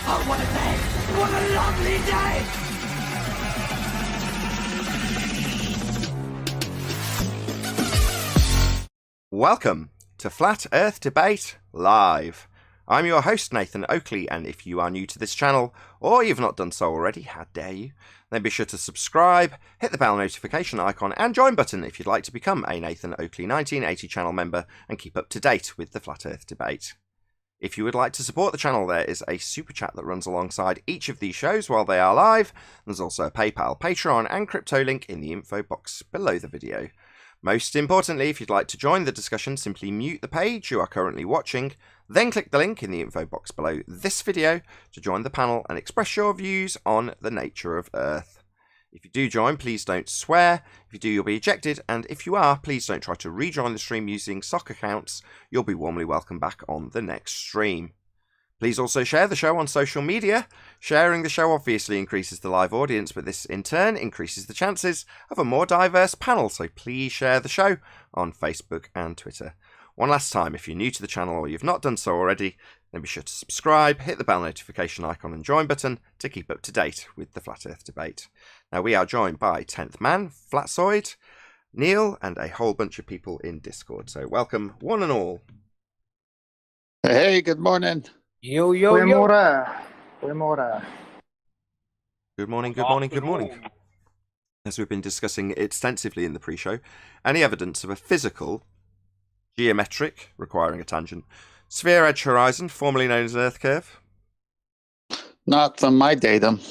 Oh, what a day! What a lovely day! Welcome to Flat Earth Debate Live. I'm your host, Nathan Oakley, and if you are new to this channel, or you've not done so already, how dare you, then be sure to subscribe, hit the bell notification icon, and join button if you'd like to become a Nathan Oakley 1980 channel member and keep up to date with the Flat Earth Debate. If you would like to support the channel, there is a super chat that runs alongside each of these shows while they are live. There's also a PayPal, Patreon, and crypto link in the info box below the video. Most importantly, if you'd like to join the discussion, simply mute the page you are currently watching, then click the link in the info box below this video to join the panel and express your views on the nature of Earth. If you do join, please don't swear. If you do, you'll be ejected, and if you are, please don't try to rejoin the stream using sock accounts. You'll be warmly welcome back on the next stream. Please also share the show on social media. Sharing the show obviously increases the live audience, but this in turn increases the chances of a more diverse panel, so please share the show on Facebook and Twitter. One last time, if you're new to the channel or you've not done so already, then be sure to subscribe, hit the bell notification icon and join button to keep up to date with the Flat Earth Debate. Now, we are joined by 10th Man, Flatsoid, Neil, and a whole bunch of people in Discord. So welcome, one and all. Hey, good morning. Yo, yo, yo. Good morning, good morning, good morning. As we've been discussing extensively in the pre-show, any evidence of a physical, geometric, requiring a tangent, sphere edge horizon, formerly known as an Earth curve? Not from my datum.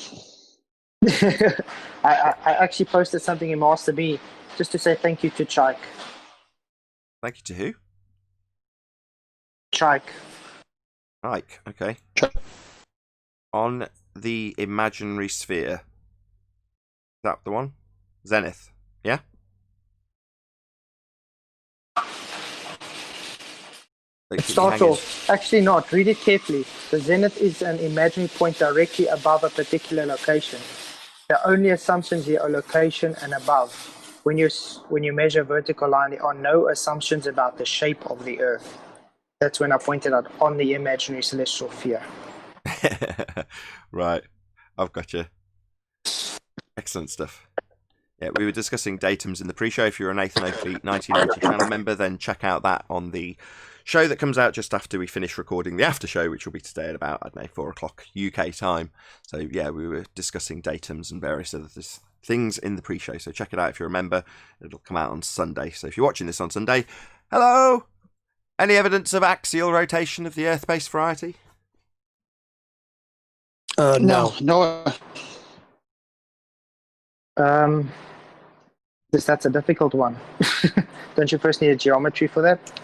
I actually posted something in Master B just to say thank you to Chike. Thank you to who? Chike. Ike, okay. On the imaginary sphere. Is that the one? Zenith, yeah? It starts off, actually not, read it carefully. The zenith is an imaginary point directly above a particular location. The only assumptions here are location and above. When you measure a vertical line, there are no assumptions about the shape of the Earth. That's when I pointed out on the imaginary celestial sphere. Right, I've got you. Excellent stuff. Yeah, we were discussing datums in the pre-show. If you're a Nathan Oakley 1980 channel member, then check out that on the show that comes out just after we finish recording the after show, which will be today at about, I don't know, 4 o'clock UK time. So yeah, we were discussing datums and various other things in the pre-show. So check it out if you're a member. It'll come out on Sunday. So if you're watching this on Sunday, hello! Any evidence of axial rotation of the Earth-based variety? No. That's a difficult one. Don't you first need a geometry for that?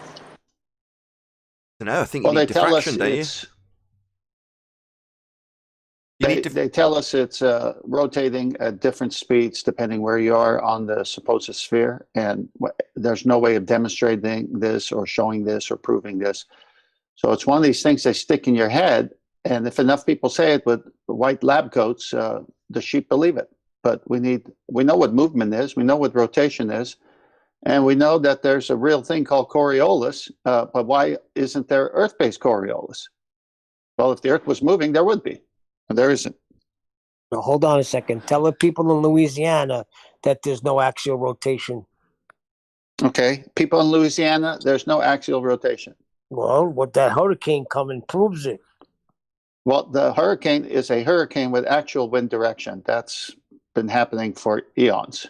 No, I think you need diffraction, don't you? They tell us it's rotating at different speeds depending where you are on the supposed sphere, and there's no way of demonstrating this or showing this or proving this. So it's one of these things they stick in your head, and if enough people say it with white lab coats, the sheep believe it. But we know what movement is, we know what rotation is, and we know that there's a real thing called Coriolis, but why isn't there Earth-based Coriolis? Well, if the Earth was moving, there would be. And there isn't. Now, hold on a second. Tell the people in Louisiana that there's no axial rotation. Okay, people in Louisiana, there's no axial rotation. Well, what that hurricane coming proves it. Well, the hurricane is a hurricane with actual wind direction. That's been happening for eons.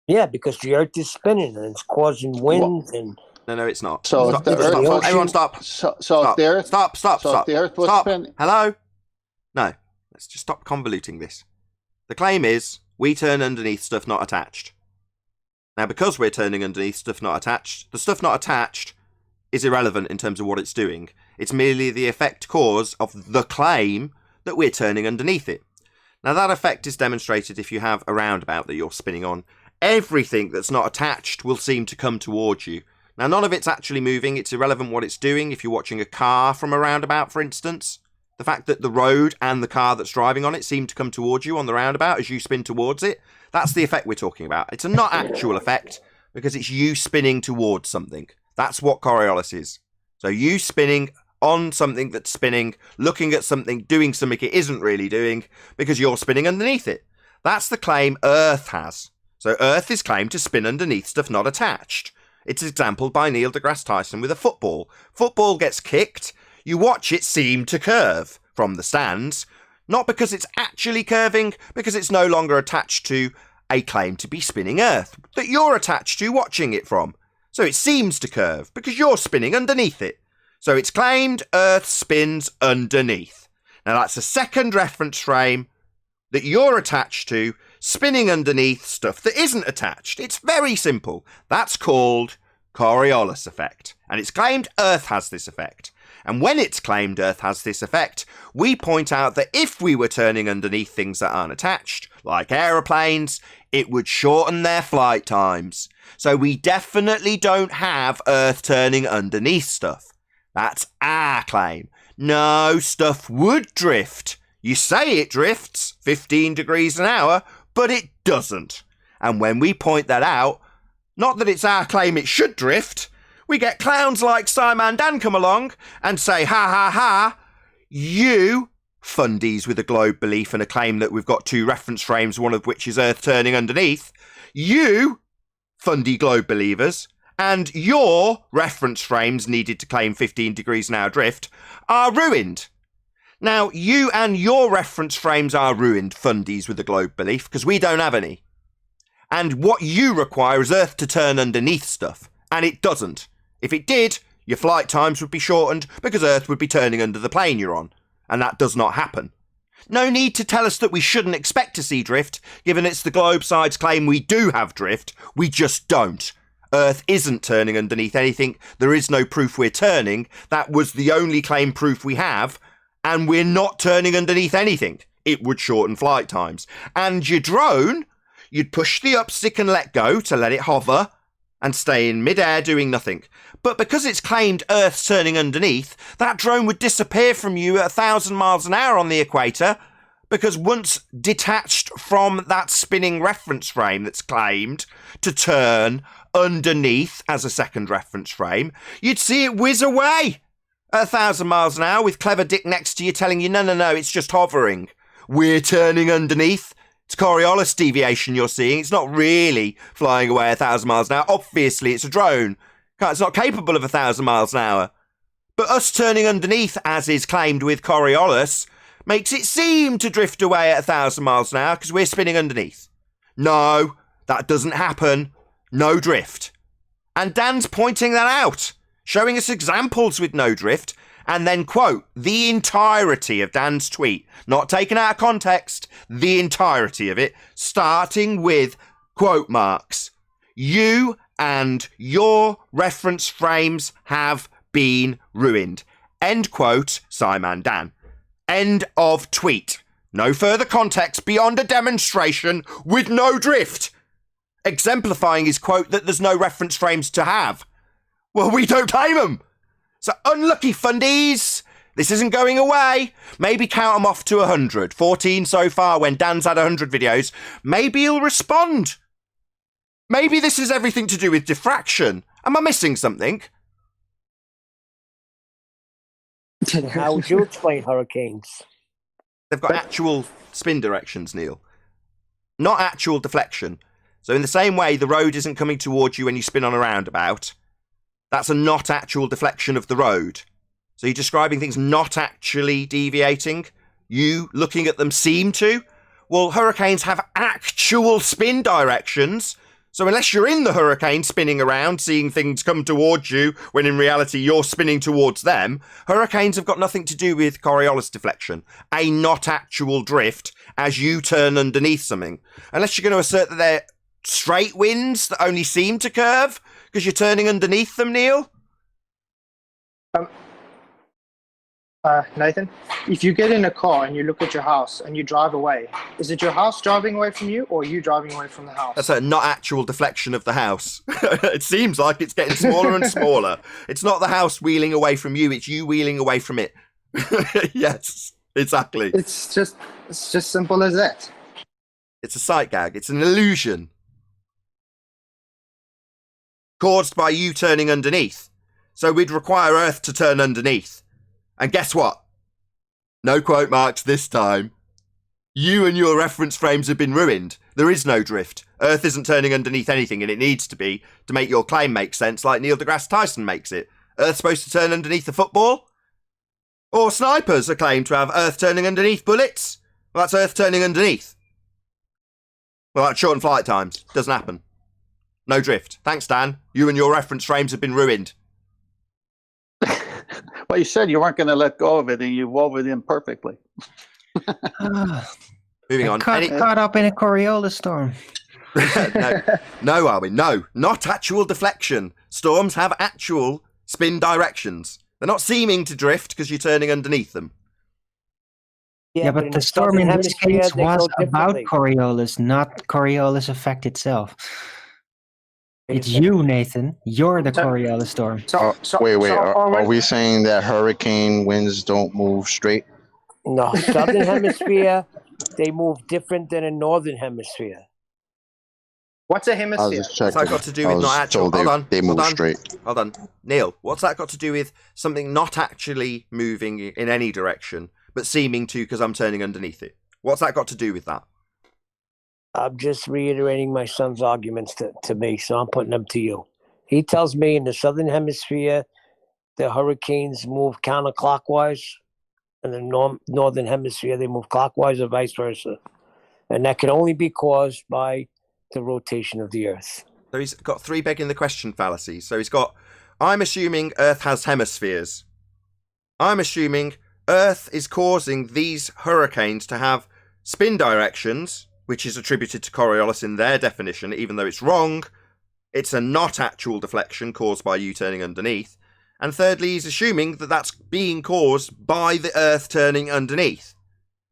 Yeah, because the Earth is spinning and it's causing winds and... No, it's not. So stop. if the Earth, Stop. Everyone stop. So Stop. if the Earth, Stop. if the Earth was spinning, Hello? No. Let's just stop convoluting this. The claim is we turn underneath stuff not attached. Now, because we're turning underneath stuff not attached, the stuff not attached is irrelevant in terms of what it's doing. It's merely the effect cause of the claim that we're turning underneath it. Now, that effect is demonstrated if you have a roundabout that you're spinning on. Everything that's not attached will seem to come towards you. Now, none of it's actually moving. It's irrelevant what it's doing. If you're watching a car from a roundabout, for instance, the fact that the road and the car that's driving on it seem to come towards you on the roundabout as you spin towards it, that's the effect we're talking about. It's a not actual effect because it's you spinning towards something. That's what Coriolis is. So you spinning on something that's spinning, looking at something, doing something it isn't really doing, because you're spinning underneath it. That's the claim Earth has. So Earth is claimed to spin underneath stuff not attached. It's exampled by Neil deGrasse Tyson with a football. Football gets kicked, you watch it seem to curve from the stands, not because it's actually curving, because it's no longer attached to a claim to be spinning Earth that you're attached to watching it from. So it seems to curve because you're spinning underneath it. So it's claimed Earth spins underneath. Now that's a second reference frame that you're attached to, spinning underneath stuff that isn't attached. It's very simple. That's called Coriolis effect. And it's claimed Earth has this effect. And when it's claimed Earth has this effect, we point out that if we were turning underneath things that aren't attached, like aeroplanes, it would shorten their flight times. So we definitely don't have Earth turning underneath stuff. That's our claim. No, stuff would drift. You say it drifts 15 degrees an hour, but it doesn't. And when we point that out, not that it's our claim it should drift, we get clowns like Simon Dan come along and say, ha ha ha, you fundies with a globe belief and a claim that we've got two reference frames, one of which is Earth turning underneath, you fundy globe believers and your reference frames needed to claim 15 degrees an hour drift are ruined. Now, you and your reference frames are ruined, fundies with a globe belief, because we don't have any. And what you require is Earth to turn underneath stuff, and it doesn't. If it did, your flight times would be shortened because Earth would be turning under the plane you're on, and that does not happen. No need to tell us that we shouldn't expect to see drift, given it's the globe side's claim we do have drift. We just don't. Earth isn't turning underneath anything. There is no proof we're turning. That was the only claim proof we have, and we're not turning underneath anything. It would shorten flight times. And your drone, you'd push the up stick and let go to let it hover and stay in midair doing nothing. But because it's claimed Earth's turning underneath, that drone would disappear from you at 1,000 miles an hour on the equator, because once detached from that spinning reference frame that's claimed to turn underneath as a second reference frame, you'd see it whiz away at 1,000 miles an hour with clever Dick next to you telling you, no, it's just hovering. We're turning underneath. It's Coriolis deviation you're seeing. It's not really flying away 1,000 miles an hour. Obviously, it's a drone. It's not capable of 1,000 miles an hour. But us turning underneath, as is claimed with Coriolis, makes it seem to drift away at 1,000 miles an hour because we're spinning underneath. No, that doesn't happen. No drift. And Dan's pointing that out, showing us examples with no drift, and then quote the entirety of Dan's tweet, not taken out of context, the entirety of it, starting with quote marks. You and your reference frames have been ruined. End quote, Simon Dan. End of tweet. No further context beyond a demonstration with no drift. Exemplifying his quote that there's no reference frames to have. Well, we don't claim them. So unlucky fundies. This isn't going away. Maybe count them off to 100. 14 so far when Dan's had 100 videos. Maybe he'll respond. Maybe this is everything to do with diffraction. Am I missing something? How would you explain hurricanes? They've got actual spin directions, Neil. Not actual deflection. So in the same way the road isn't coming towards you when you spin on a roundabout, that's a not actual deflection of the road. So you're describing things not actually deviating. You, looking at them, seem to. Well, hurricanes have actual spin directions. So unless you're in the hurricane spinning around, seeing things come towards you, when in reality you're spinning towards them, hurricanes have got nothing to do with Coriolis deflection, a not actual drift as you turn underneath something. Unless you're going to assert that they're straight winds that only seem to curve because you're turning underneath them, Neil? Nathan, if you get in a car and you look at your house and you drive away, is it your house driving away from you or you driving away from the house? That's a not actual deflection of the house. It seems like it's getting smaller and smaller. It's not the house wheeling away from you, it's you wheeling away from it. Yes, exactly. It's just simple as that. It's a sight gag. It's an illusion caused by you turning underneath. So we'd require Earth to turn underneath. And guess what? No quote marks this time. You and your reference frames have been ruined. There is no drift. Earth isn't turning underneath anything, and it needs to be to make your claim make sense, like Neil deGrasse Tyson makes it. Earth's supposed to turn underneath the football? Or snipers are claimed to have Earth turning underneath bullets? Well, that's Earth turning underneath. Well, that's shortened flight times. Doesn't happen. No drift. Thanks, Dan. You and your reference frames have been ruined. Well, you said you weren't going to let go of it, and you wove it in perfectly. Moving on. Caught up in a Coriolis storm. No, Arwin, no. Not actual deflection. Storms have actual spin directions. They're not seeming to drift because you're turning underneath them. Yeah, but in the storm in this hemisphere, case they was go about differently. Coriolis, not Coriolis effect itself. It's you, Nathan. You're the Coriolis storm. Wait. Are we saying that hurricane winds don't move straight? No, southern hemisphere, they move different than a northern hemisphere. What's a I was hemisphere? just checking. What's that got to do I with was not actual? told they move straight. Hold on. Neil, what's that got to do with something not actually moving in any direction, but seeming to because I'm turning underneath it? What's that got to do with that? I'm just reiterating my son's arguments to me, so I'm putting them to you. He tells me in the southern hemisphere, the hurricanes move counterclockwise. In the northern hemisphere, they move clockwise or vice versa. And that can only be caused by the rotation of the Earth. So he's got three begging the question fallacies. So he's got, I'm assuming Earth has hemispheres. I'm assuming Earth is causing these hurricanes to have spin directions, which is attributed to Coriolis in their definition, even though it's wrong. It's a not actual deflection caused by you turning underneath. And thirdly, he's assuming that that's being caused by the Earth turning underneath.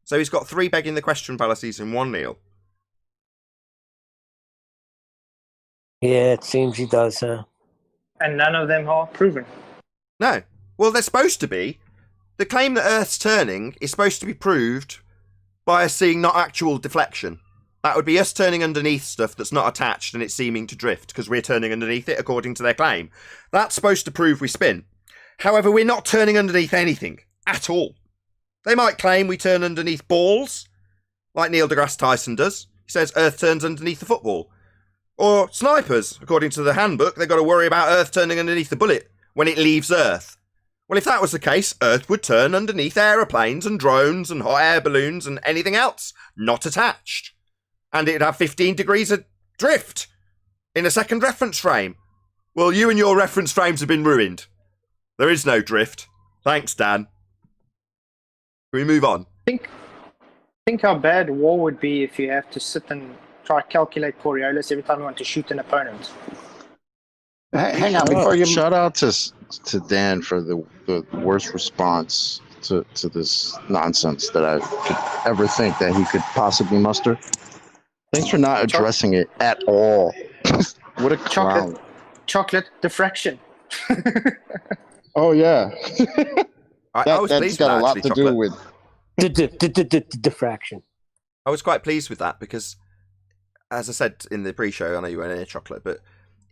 So he's got three begging the question fallacies in one, Neil. Yeah, it seems he does, huh? And none of them are proven. No. Well, they're supposed to be. The claim that Earth's turning is supposed to be proved by us seeing not actual deflection. That would be us turning underneath stuff that's not attached and it's seeming to drift because we're turning underneath it according to their claim. That's supposed to prove we spin. However, we're not turning underneath anything at all. They might claim we turn underneath balls, like Neil deGrasse Tyson does. He says Earth turns underneath the football. Or snipers, according to the handbook, they've got to worry about Earth turning underneath the bullet when it leaves Earth. Well, if that was the case, Earth would turn underneath aeroplanes and drones and hot air balloons and anything else not attached. And it'd have 15 degrees of drift in a second reference frame. Well, you and your reference frames have been ruined. There is no drift. Thanks, Dan. Can we move on? Think how bad war would be if you have to sit and try to calculate Coriolis every time you want to shoot an opponent. Hang on, before you... Shout out to Dan for the worst response to this nonsense that I could ever think that he could possibly muster. Thanks for not addressing it at all. What a clown. Chocolate diffraction. Oh, yeah. I was That's pleased got with a lot that, to actually, do with... Diffraction. I was quite pleased with that because, as I said in the pre-show, I know you weren't in Chocolate, but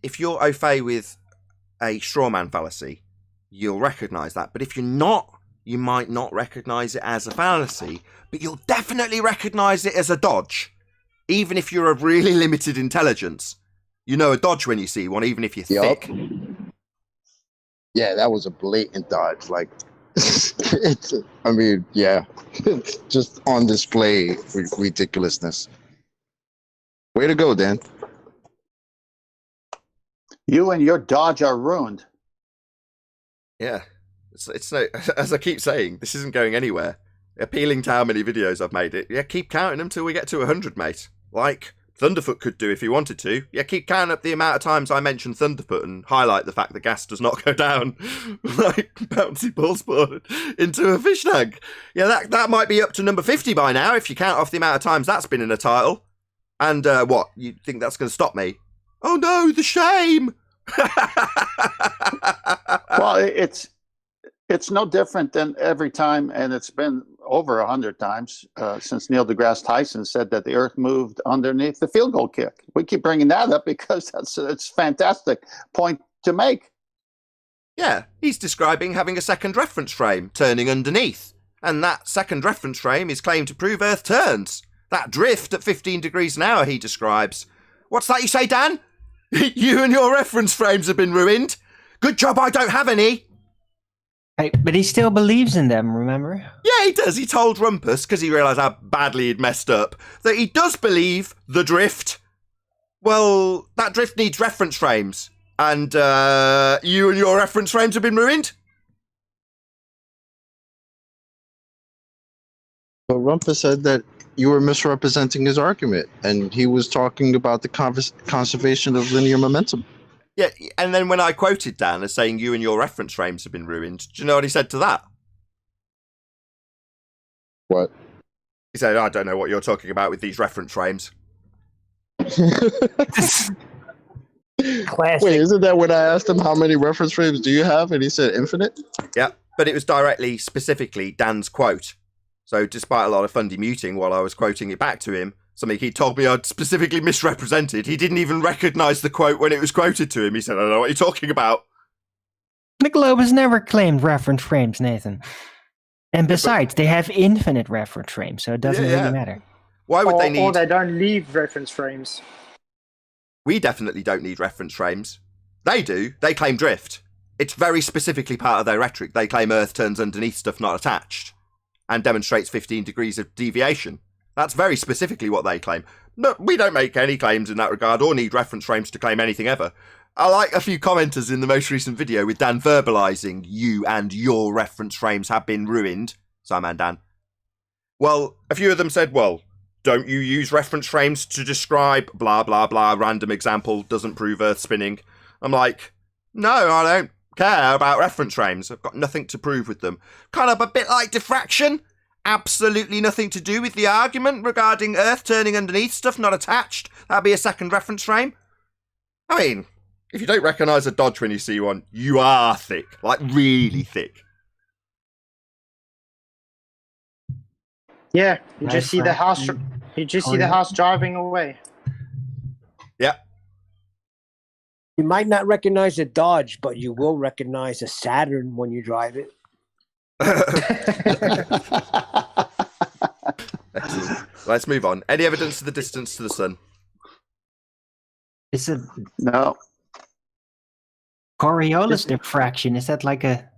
if you're au fait with a strawman fallacy, you'll recognise that. But if you're not, you might not recognise it as a fallacy, but you'll definitely recognise it as a dodge. Even if you're of really limited intelligence, you know a dodge when you see one, even if you're Yup. thick. Yeah, that was a blatant dodge. Like, I mean, yeah, it's just on display ridiculousness. Way to go, Dan. You and your dodge are ruined. Yeah, it's no, as I keep saying, this isn't going anywhere. Appealing to how many videos I've made it. Yeah, keep counting them till we get to 100, mate. Like Thunderfoot could do if he wanted to. Yeah, keep counting up the amount of times I mention Thunderfoot and highlight the fact that gas does not go down like bouncy ball sport into a fish tank. Yeah, that might be up to number 50 by now if you count off the amount of times that's been in a title. And what, you think that's going to stop me? Oh no, the shame! Well, it's no different than every time, and it's been over 100 times since Neil deGrasse Tyson said that the Earth moved underneath the field goal kick. We keep bringing that up because it's a fantastic point to make. Yeah, he's describing having a second reference frame turning underneath. And that second reference frame is claimed to prove Earth turns. That drift at 15 degrees an hour he describes. What's that you say, Dan? You and your reference frames have been ruined. Good job I don't have any. Hey, but he still believes in them, remember? Yeah, he does. He told Rumpus, because he realised how badly he'd messed up, that he does believe the drift. Well, that drift needs reference frames. And you and your reference frames have been ruined? But Rumpus said that you were misrepresenting his argument, and he was talking about the conservation of linear momentum. Yeah, and then when I quoted Dan as saying you and your reference frames have been ruined, do you know what he said to that? What? He said, I don't know what you're talking about with these reference frames. Classic. Wait, isn't that when I asked him how many reference frames do you have, and he said infinite? Yeah, but it was directly, specifically, Dan's quote. So despite a lot of fundy muting while I was quoting it back to him, something he told me I'd specifically misrepresented, he didn't even recognise the quote when it was quoted to him. He said, I don't know what you're talking about. The globe has never claimed reference frames, Nathan. And besides, they have infinite reference frames, so it doesn't really matter. Why would they need... Or they don't leave reference frames. We definitely don't need reference frames. They do. They claim drift. It's very specifically part of their rhetoric. They claim Earth turns underneath stuff not attached and demonstrates 15 degrees of deviation. That's very specifically what they claim. No, we don't make any claims in that regard or need reference frames to claim anything ever. I like a few commenters in the most recent video with Dan verbalising you and your reference frames have been ruined. Simon Dan. Well, a few of them said, well, don't you use reference frames to describe blah, blah, blah, random example doesn't prove Earth spinning? I'm like, no, I don't care about reference frames. I've got nothing to prove with them. Kind of a bit like diffraction. Absolutely nothing to do with the argument regarding Earth turning underneath stuff not attached. That'd be a second reference frame. I mean, if you don't recognise a dodge when you see one, you are thick. Like, really thick. Yeah, you just see the house. You just see the house driving away. Yeah. You might not recognize a Dodge, but you will recognize a Saturn when you drive it. Excellent. Let's move on. Any evidence of the distance to the sun? Is it No. Coriolis diffraction? Is that like a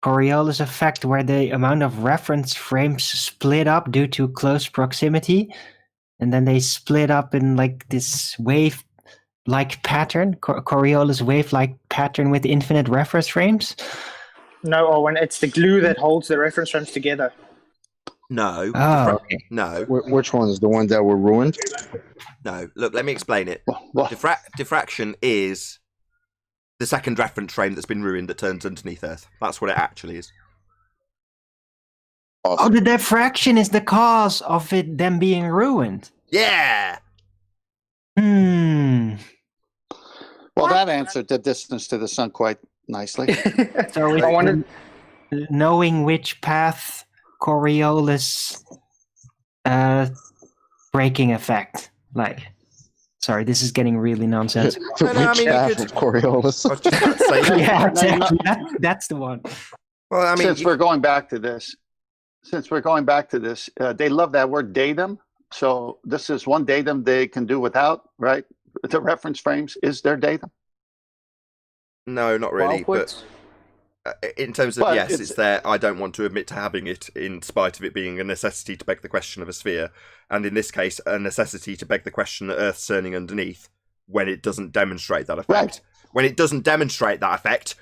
Coriolis effect where the amount of reference frames split up due to close proximity, and then they split up in like this wave-like pattern, Coriolis wave-like pattern with infinite reference frames? No, or when it's the glue that holds the reference frames together. No. Oh, okay. No. Which one is the one that were ruined? No. Look, let me explain it. What? Diffraction is the second reference frame that's been ruined that turns underneath Earth. That's what it actually is. Oh, the diffraction is the cause of them being ruined. Yeah! Hmm. Well, that answered the distance to the sun quite nicely. So I wanted knowing which path Coriolis braking effect. Like, sorry, this is getting really nonsensical. No, I mean, Half you could- of Coriolis. I was just about to say that. Yeah, exactly. That's the one. Well, I mean, Since we're going back to this, they love that word datum. So this is one datum they can do without, right? The reference frames is their datum. no, not really. But in terms of, But yes, it's- it's there. I don't want to admit to having it in spite of it being a necessity to beg the question of a sphere. And in this case, a necessity to beg the question that Earth's turning underneath when it doesn't demonstrate that effect. Right. When it doesn't demonstrate that effect,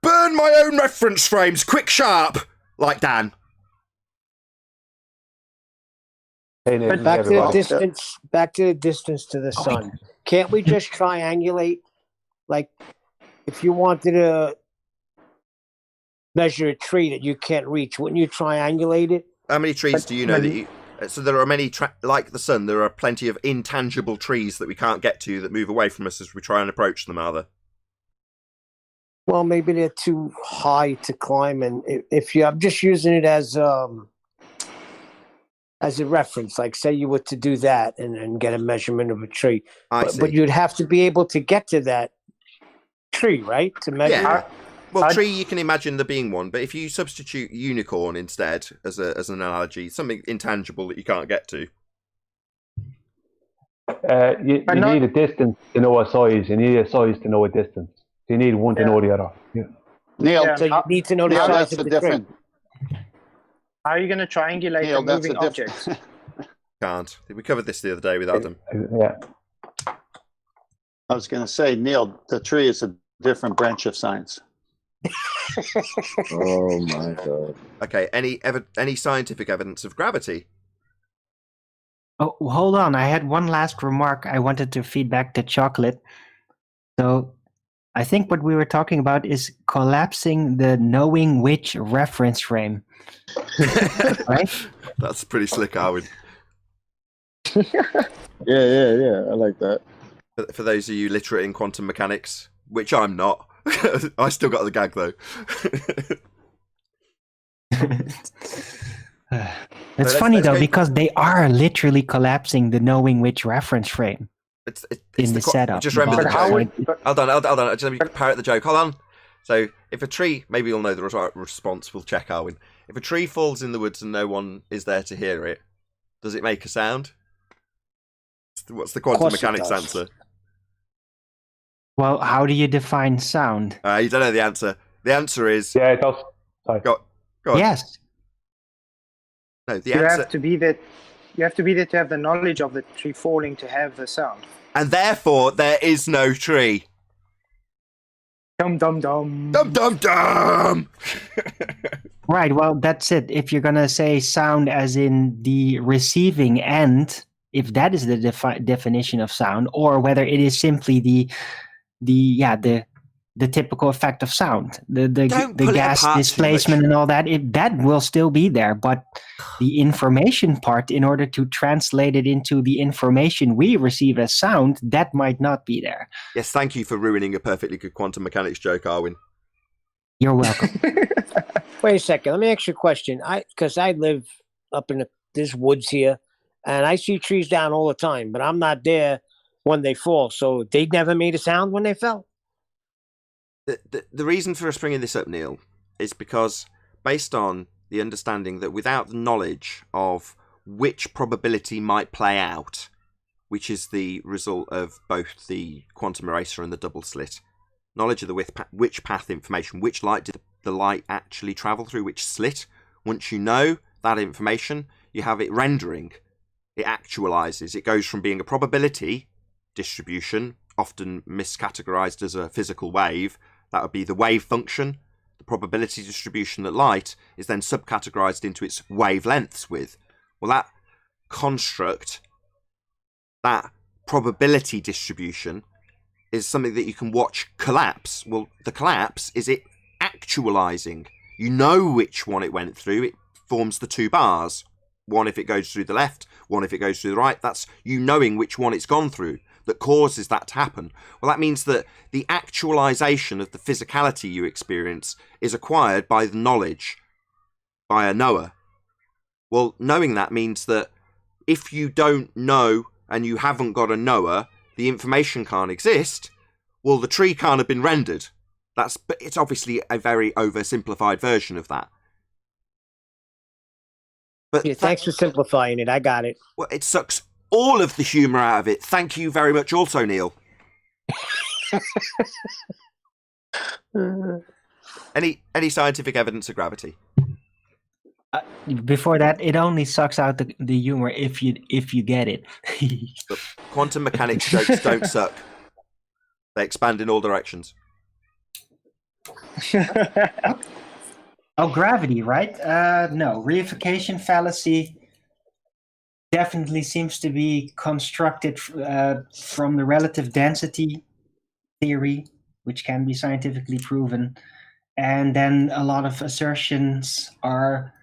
burn my own reference frames, quick, sharp, like Dan. But Back to the Well, distance. Back to the distance to the sun. Can't we just triangulate? Like, if you wanted to measure a tree that you can't reach, wouldn't you triangulate it? How many trees do you know that you... So there are many, like the sun, there are plenty of intangible trees that we can't get to that move away from us as we try and approach them, are there? Well, maybe they're too high to climb, and I'm just using it as a reference. Like, say you were to do that and get a measurement of a tree, I see. but you'd have to be able to get to that tree, right? To measure. Yeah. it. Well, tree, you can imagine there being one, but if you substitute unicorn instead as an analogy, something intangible that you can't get to. You need a distance to know a size. You need a size to know a distance. So you need one to know the other. Yeah. Neil, So you need to know the Neil, size that's of a the different. How are you going to triangulate Neil, a that's moving a object? Can't. We covered this the other day with Adam. Yeah. I was going to say, Neil, the tree is a different branch of science. Oh my god. Okay, any scientific evidence of gravity? Oh, hold on. I had one last remark I wanted to feed back to Chocolate. So I think what we were talking about is collapsing the knowing which reference frame. Right? That's pretty slick, Arwin. Yeah. I like that. For those of you literate in quantum mechanics, which I'm not. I still got the gag though. It's So funny let's though, go- because they are literally collapsing the knowing which reference frame It's in the setup. Just remember the But how joke. would, but, Hold on. Just let me parrot the joke. Hold on. So, if a tree, maybe you'll know the right response. We'll check, Arwin. If a tree falls in the woods and no one is there to hear it, does it make a sound? What's the quantum course it mechanics does. answer? Well, how do you define sound? You don't know the answer. The answer is Yeah, it does. Sorry. go on. Yes. No, the you answer, have to be there. You have to be there to have the knowledge of the tree falling to have the sound. and therefore there is no tree. Dum dum dum. Dum dum dum. Right, well, that's it. If you're going to say sound as in the receiving end, if that is the definition of sound, or whether it is simply the typical effect of sound, the Don't pull it gas apart too displacement much. and all that, that will still be there. But the information part, in order to translate it into the information we receive as sound, that might not be there. Yes, thank you for ruining a perfectly good quantum mechanics joke, Arwin. You're welcome. Wait a second. Let me ask you a question. Because I live up in this woods here, and I see trees down all the time, but I'm not there when they fall. So they never made a sound when they fell. The reason for us bringing this up, Neil, is because based on the understanding that without the knowledge of which probability might play out, which is the result of both the quantum eraser and the double slit, knowledge of the which path information, which light did the light actually travel through, which slit, once you know that information, you have it rendering. It actualizes. It goes from being a probability distribution, often miscategorized as a physical wave. That would be the wave function. The probability distribution that light is then subcategorized into its wavelengths with. Well, that construct, that probability distribution, is something that you can watch collapse. Well, the collapse is it actualizing. You know which one it went through. It forms the two bars. One if it goes through the left, one if it goes through the right. That's you knowing which one it's gone through that causes that to happen. Well, that means that the actualization of the physicality you experience is acquired by the knowledge, by a knower. Well, knowing that means that if you don't know and you haven't got a knower, the information can't exist. Well, the tree can't have been rendered. But it's obviously a very oversimplified version of that. But Yeah, thanks for simplifying it. I got it. Well, it sucks all of the humour out of it. Thank you very much also, Neil. Any scientific evidence of gravity? Before that, it only sucks out the humor if you get it. But quantum mechanics jokes don't suck. They expand in all directions. Oh, gravity, right? No, reification fallacy definitely seems to be constructed from the relative density theory, which can be scientifically proven. And then a lot of assertions are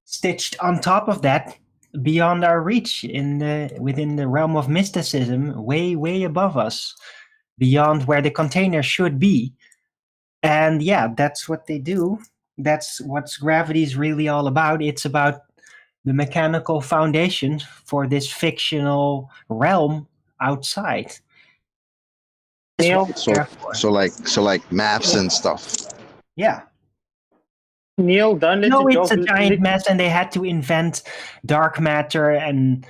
stitched on top of that beyond our reach within the realm of mysticism, way above us, beyond where the container should be. And yeah, that's what they do. That's what gravity is really all about. It's about the mechanical foundation for this fictional realm outside. Neil, So like maps and stuff. Yeah. Neil, don't let No, the it's dog a giant lick. mess, and they had to invent dark matter and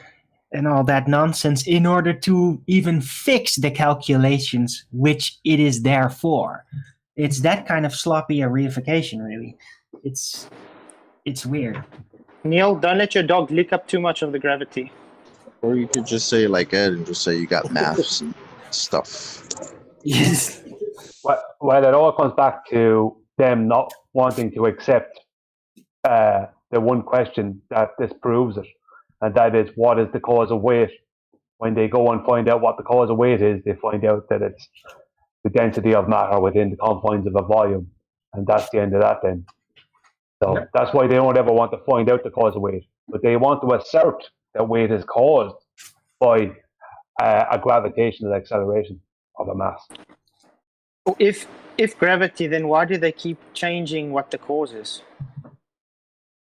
all that nonsense in order to even fix the calculations which it is there for. It's that kind of sloppy reification, really. It's weird. Neil, don't let your dog lick up too much of the gravity. Or you could just say like Ed and just say you got maths and stuff. Yes. Well, it all comes back to them not wanting to accept the one question that disproves it, and that is, what is the cause of weight? When they go and find out what the cause of weight is, they find out that it's the density of matter within the confines of a volume, and that's the end of that then. So that's why they don't ever want to find out the cause of weight, but they want to assert that weight is caused by a gravitational acceleration of a mass. If gravity, then why do they keep changing what the cause is?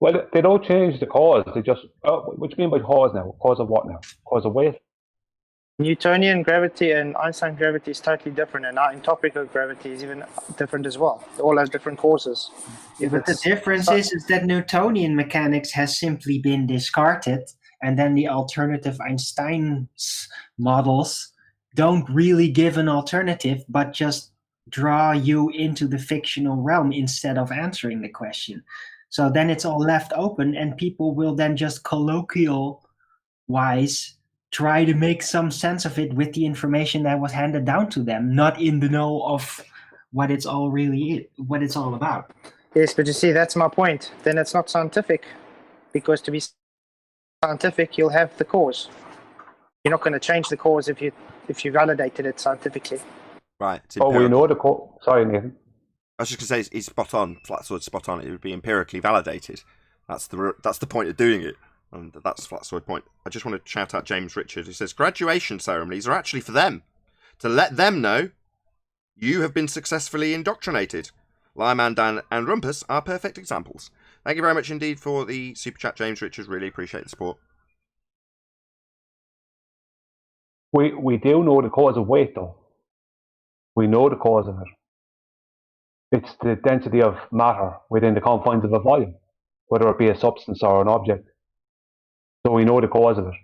Well, they don't change the cause. They just, what do you mean by cause now? Cause of what now? Cause of weight? Newtonian gravity and Einstein gravity is totally different, and our entropical gravity is even different as well. It all has different causes. But the difference is that Newtonian mechanics has simply been discarded, and then the alternative Einstein's models don't really give an alternative, but just draw you into the fictional realm instead of answering the question. So then it's all left open, and people will then just colloquial-wise try to make some sense of it with the information that was handed down to them, not in the know of what it's all about. Yes, but you see, that's my point. Then it's not scientific, because to be scientific, you'll have the cause. You're not going to change the cause if you validated it scientifically. Right. We know the cause. Sorry, Nathan. I was just going to say he's spot on. Flat sword spot on. It would be empirically validated. That's the point of doing it, and that's flat sword point. I just want to shout out James Richard, who says graduation ceremonies are actually for them, to let them know you have been successfully indoctrinated. Lyman, Dan, and Rumpus are perfect examples. Thank you very much indeed for the super chat, James Richard. Really appreciate the support. We do know the cause of weight, though. We know the cause of it. It's the density of matter within the confines of a volume, whether it be a substance or an object. So we know the cause of it.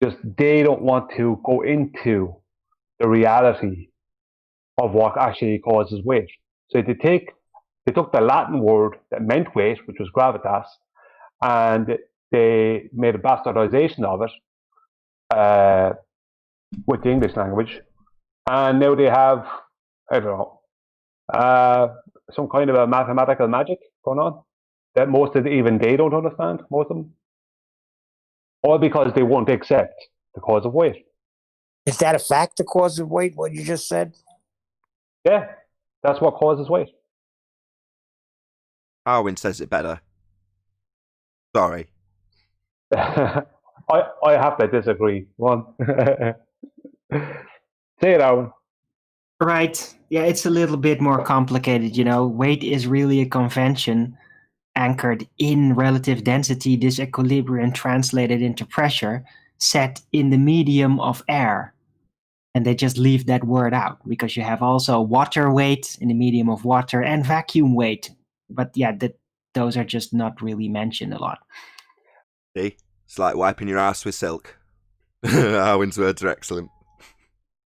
Just they don't want to go into the reality of what actually causes weight. So they took the Latin word that meant weight, which was gravitas, and they made a bastardization of it with the English language. And now they have, I don't know, some kind of a mathematical magic going on that most of even they don't understand, most of them. All because they won't accept the cause of weight. Is that a fact, the cause of weight, what you just said? Yeah, that's what causes weight. Arwin says it better. Sorry. I have to disagree. One. Say it, Arwin. Right. Yeah, it's a little bit more complicated, you know. Weight is really a convention anchored in relative density, disequilibrium translated into pressure, set in the medium of air. And they just leave that word out because you have also water weight in the medium of water and vacuum weight. But yeah, those are just not really mentioned a lot. See? It's like wiping your ass with silk. Arwin's words are excellent.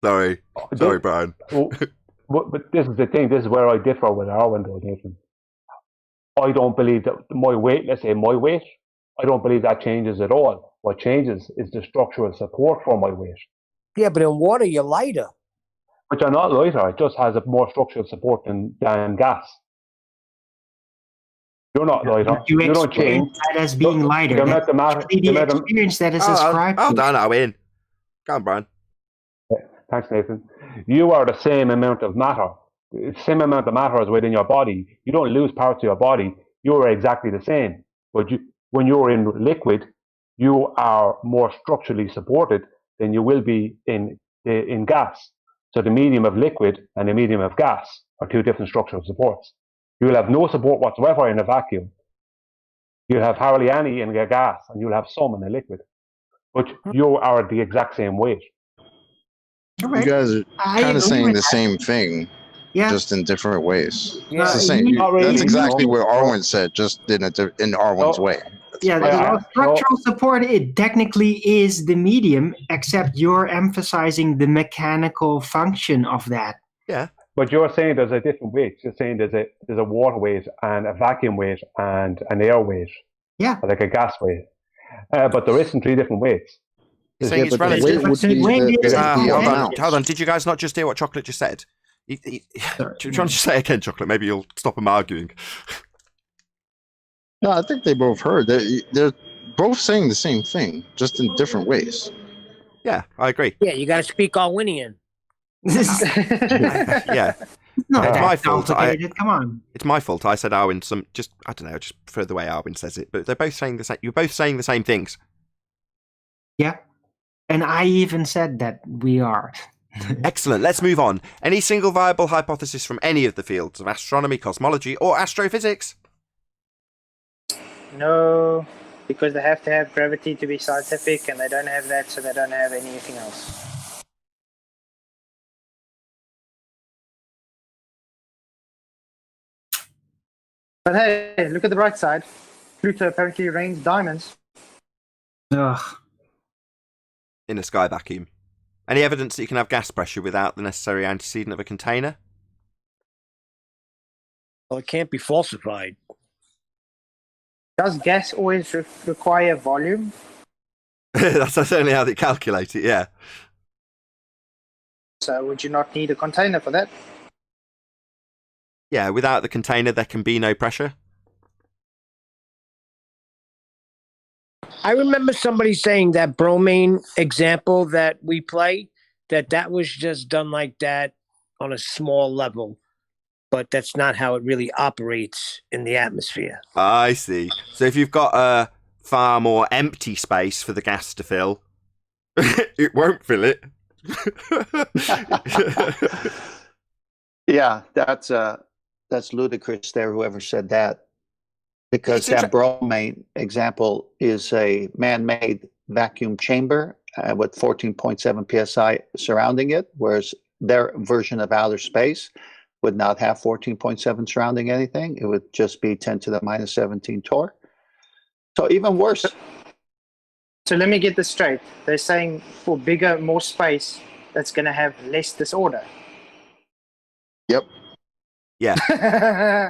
Sorry, Brian. But this is the thing. This is where I differ with Arwin, though, Nathan. I don't believe that my weight, let's say my weight, I don't believe that changes at all. What changes is the structural support for my weight. Yeah, but in water, you're lighter. But you're not lighter. It just has a more structural support than gas. You're not lighter. You don't change. That as being lighter. That's the experience that is ascribed to. Hold on, Arwin. Come on, Brian. Thanks, Nathan. You are the same amount of matter. The same amount of matter is within your body. You don't lose parts of your body. You are exactly the same. But when you're in liquid, you are more structurally supported than you will be in gas. So the medium of liquid and the medium of gas are two different structural supports. You will have no support whatsoever in a vacuum. You'll have hardly any in a gas, and you'll have some in a liquid. But you are the exact same weight. All You right. guys are I kind agree of saying with the that. same thing, Yeah. just in different ways. Yeah, It's the same. not really, That's exactly no. what Arwen said, just in Arwen's No. way. Yeah, I- the structural support, it technically is the medium, except you're emphasizing the mechanical function of that. Yeah. But you're saying there's a different weight. You're saying there's a water weight and a vacuum weight and an air weight. Yeah. Like a gas weight. But there isn't 3 different weights. You're saying it's but the relative. weight would be Weight is- the hold amount. on. Did you guys not just hear what Chocolate just said? Do you Sorry. want to just say it again, Chocolate? Maybe you'll stop them arguing. No, I think they both heard. They're both saying the same thing, just in different ways. Yeah, I agree. Yeah, you got to speak Arwinian. Yeah, Not It's that my fault. complicated. Come on. it's my fault. I said Arwen. I don't know. Just prefer the way Arwen says it. But they're both saying the same. You're both saying the same things. Yeah. And I even said that we are. Excellent. Let's move on. Any single viable hypothesis from any of the fields of astronomy, cosmology, or astrophysics? No, because they have to have gravity to be scientific, and they don't have that, so they don't have anything else. But hey, look at the bright side. Pluto apparently rains diamonds. Ugh. In a sky vacuum. Any evidence that you can have gas pressure without the necessary antecedent of a container? Well, it can't be falsified. Does gas always require volume? That's certainly how they calculate it, yeah. So would you not need a container for that? Yeah, without the container, there can be no pressure. I remember somebody saying that bromine example that we play, that was just done like that on a small level, but that's not how it really operates in the atmosphere. I see. So if you've got a far more empty space for the gas to fill, it won't fill it. Yeah, that's ludicrous there, whoever said that. Because that bromine example is a man-made vacuum chamber with 14.7 psi surrounding it, whereas their version of outer space would not have 14.7 surrounding anything. It would just be 10 to the minus 17 torr. So even worse. So let me get this straight. They're saying for bigger, more space, that's going to have less disorder. Yep. Yeah.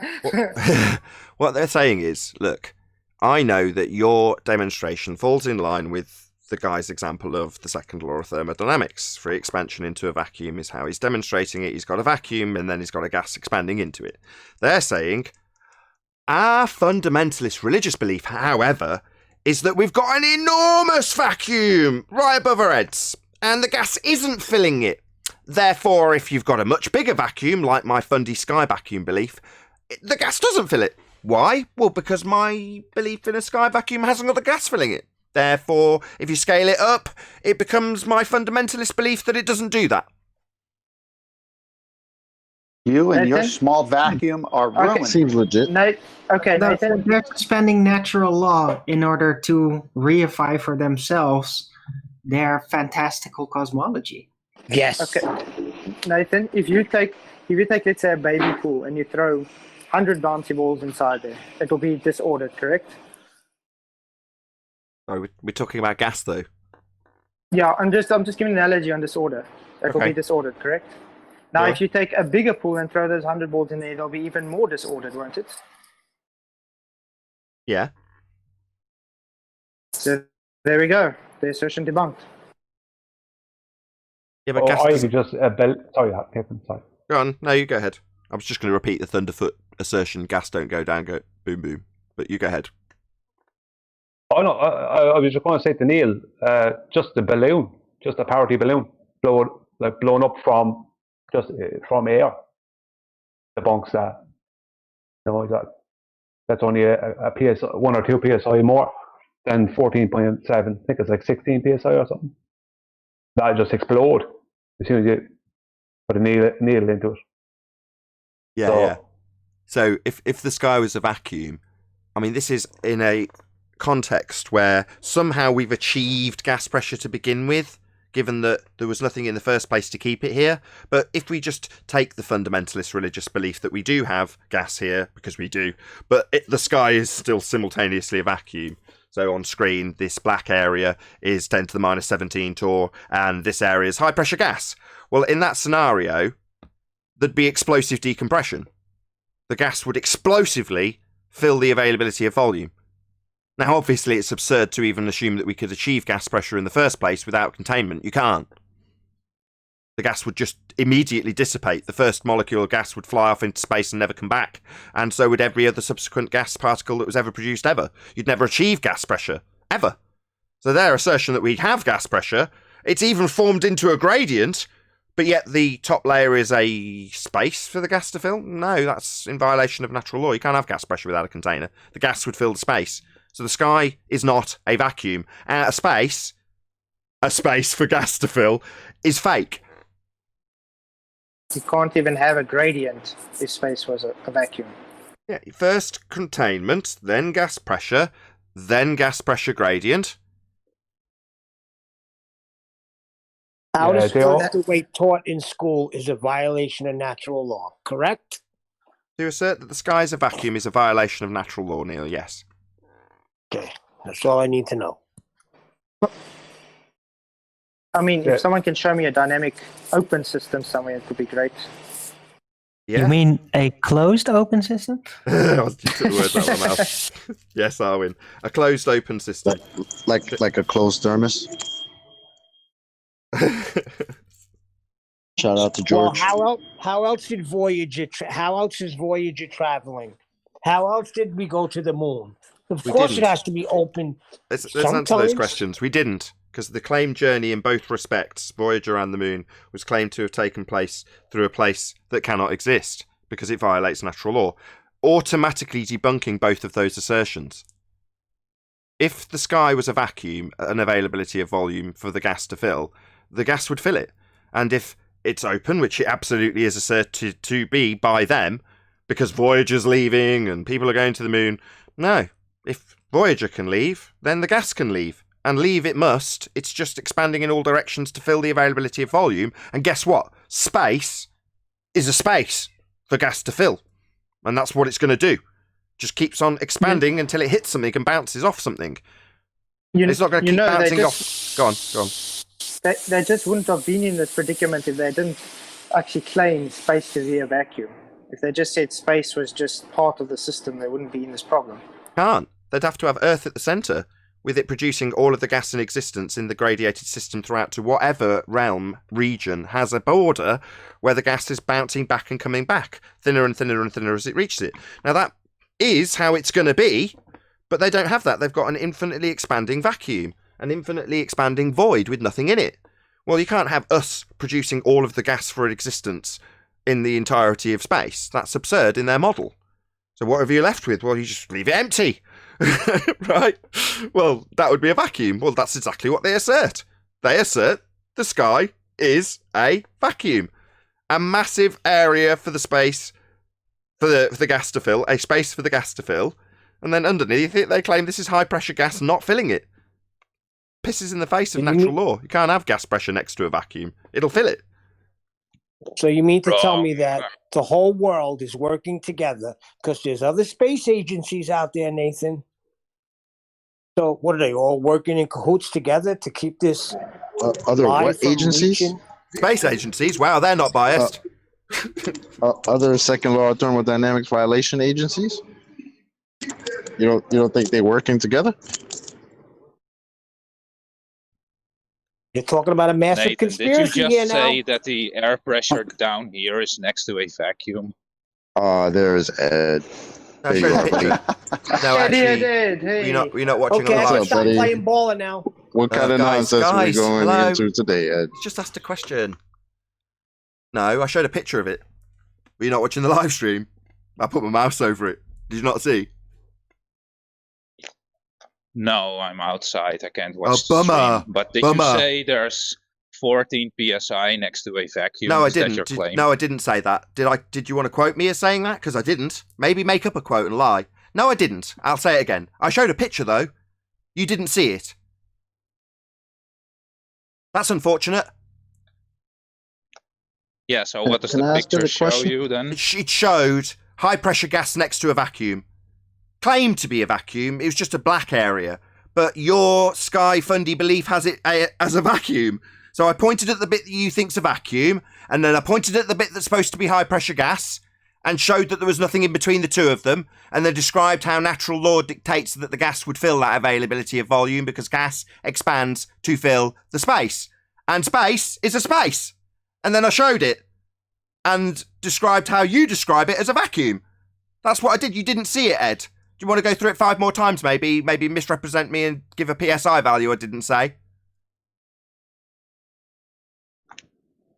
What they're saying is, look, I know that your demonstration falls in line with the guy's example of the second law of thermodynamics. Free expansion into a vacuum is how he's demonstrating it. He's got a vacuum and then he's got a gas expanding into it. They're saying our fundamentalist religious belief, however, is that we've got an enormous vacuum right above our heads and the gas isn't filling it. Therefore, if you've got a much bigger vacuum, like my Fundy Sky vacuum belief, the gas doesn't fill it. Why? Well, because my belief in a sky vacuum hasn't got the gas filling it. Therefore, if you scale it up, it becomes my fundamentalist belief that it doesn't do that. You and your Nathan? small vacuum are ruined. Seems legit. Okay, Nathan. They're suspending natural law in order to reify for themselves their fantastical cosmology. Yes. Okay, Nathan. If you take, let's say, a baby pool and you throw 100 bouncy balls inside there, it will be disordered, correct? Oh, we're talking about gas, though. Yeah, I'm just giving an analogy on disorder. It will Okay. be disordered, correct? Now, Yeah. if you take a bigger pool and throw those 100 balls in there, they'll be even more disordered, won't it? Yeah. So there we go. The assertion debunked. Yeah, but Or gas you doesn't... could just sorry, Nathan, sorry. Go on. No, you go ahead. I was just going to repeat the Thunderfoot assertion. Gas don't go down, go boom, boom. But you go ahead. Oh no, I was just going to say to Neil, just the balloon, just a parity balloon, blown up from air. The bunks that, that's only a PS 1 or 2 psi more than 14.7. I think it's like 16 psi or something. That'll just explode as soon as you put a needle into it. Yeah, So- yeah. So if the sky was a vacuum, I mean, this is in a context where somehow we've achieved gas pressure to begin with. given that there was nothing in the first place to keep it here. But if we just take the fundamentalist religious belief that we do have gas here, because we do, but the sky is still simultaneously a vacuum. So on screen, this black area is 10 to the minus 17 torr, and this area is high pressure gas. Well, in that scenario, there'd be explosive decompression. The gas would explosively fill the availability of volume. Now, obviously, it's absurd to even assume that we could achieve gas pressure in the first place without containment. You can't. The gas would just immediately dissipate. The first molecule of gas would fly off into space and never come back. And so would every other subsequent gas particle that was ever produced ever. You'd never achieve gas pressure. Ever. So their assertion that we have gas pressure, it's even formed into a gradient, but yet the top layer is a space for the gas to fill? No, that's in violation of natural law. You can't have gas pressure without a container. The gas would fill the space. So the sky is not a vacuum. A space for gas to fill, is fake. You can't even have a gradient if space was a vacuum. Yeah, first containment, then gas pressure gradient. Out Yeah, of they all- school, the way taught in school is a violation of natural law, correct? To assert that the sky is a vacuum is a violation of natural law, Neil, yes. Okay, that's all I need to know. I mean, Yeah. if someone can show me a dynamic open system somewhere, it would be great. Yeah. You mean a closed open system? You took the words out of my mouth. Yes, Arwin. A closed open system. Like a closed thermos. Shout out to George. Well, how else did Voyager? How else is Voyager traveling? How else did we go to the moon? Of We course, didn't. it has to be open. Let's answer those Sometimes- questions. We didn't, because the claimed journey in both respects, Voyager and the moon, was claimed to have taken place through a place that cannot exist, because it violates natural law, automatically debunking both of those assertions. If the sky was a vacuum, an availability of volume for the gas to fill, the gas would fill it. And if it's open, which it absolutely is asserted to be by them, because Voyager's leaving and people are going to the moon, no. If Voyager can leave, then the gas can leave. And leave it must. It's just expanding in all directions to fill the availability of volume. And guess what? Space is a space for gas to fill. And that's what it's going to do. Just keeps on expanding until it hits something and bounces off something. It's not going to keep bouncing off. Go on. They just wouldn't have been in this predicament if they didn't actually claim space to be a vacuum. If they just said space was just part of the system, they wouldn't be in this problem. Can't. They'd have to have Earth at the centre, with it producing all of the gas in existence in the gradiated system throughout to whatever realm, region, has a border where the gas is bouncing back and coming back, thinner and thinner and thinner as it reaches it. Now that is how it's going to be, but they don't have that. They've got an infinitely expanding vacuum, an infinitely expanding void with nothing in it. Well, you can't have us producing all of the gas for existence in the entirety of space. That's absurd in their model. So what have you left with? Well, you just leave it empty. Right? Well, that would be a vacuum. Well, that's exactly what they assert. They assert the sky is a vacuum. A massive area for the space, for the gas to fill, a space for the gas to fill, and then underneath it they claim this is high pressure gas not filling it. Pisses in the face of natural law. You can't have gas pressure next to a vacuum. It'll fill it. So you mean to tell me that the whole world is working together because there's other space agencies out there, Nathan? So what are they all working in cahoots together to keep this Other lie what from agencies? reaching? Space agencies? Wow, they're not biased. Other second law thermodynamics violation agencies? You don't think they're working together? You're talking about a massive Nathan, did you conspiracy just here now. say that the air pressure down here is next to a vacuum? There's Ed. I'll There show you you are, a buddy. picture. No, actually, Hey. you're not watching Okay, on the I live can stop stream. playing baller now. What kind of guys, nonsense are we guys, going hello. into today, Ed? Just asked a question. No, I showed a picture of it. But you're not watching the live stream. I put my mouse over it. Did you not see? No, I'm outside. I can't watch the bummer. stream. But did Bummer. you say there's 14 psi next to a vacuum? No, I Is that didn't. your claim? No, I didn't say that. Did you want to quote me as saying that? Because I didn't. Maybe make up a quote and lie. No, I didn't. I'll say it again. I showed a picture though. You didn't see it. That's unfortunate. Yeah, so what does Can the I ask you picture the show question? you then? It showed high-pressure gas next to a vacuum. Claimed to be a vacuum. It was just a black area. But your Sky Fundy belief has it as a vacuum. So I pointed at the bit that you think's a vacuum, and then I pointed at the bit that's supposed to be high-pressure gas, and showed that there was nothing in between the two of them, and then described how natural law dictates that the gas would fill that availability of volume because gas expands to fill the space. And space is a space. And then I showed it and described how you describe it as a vacuum. That's what I did. You didn't see it, Ed. Do you want to go through it 5 more times, maybe? Maybe misrepresent me and give a PSI value I didn't say?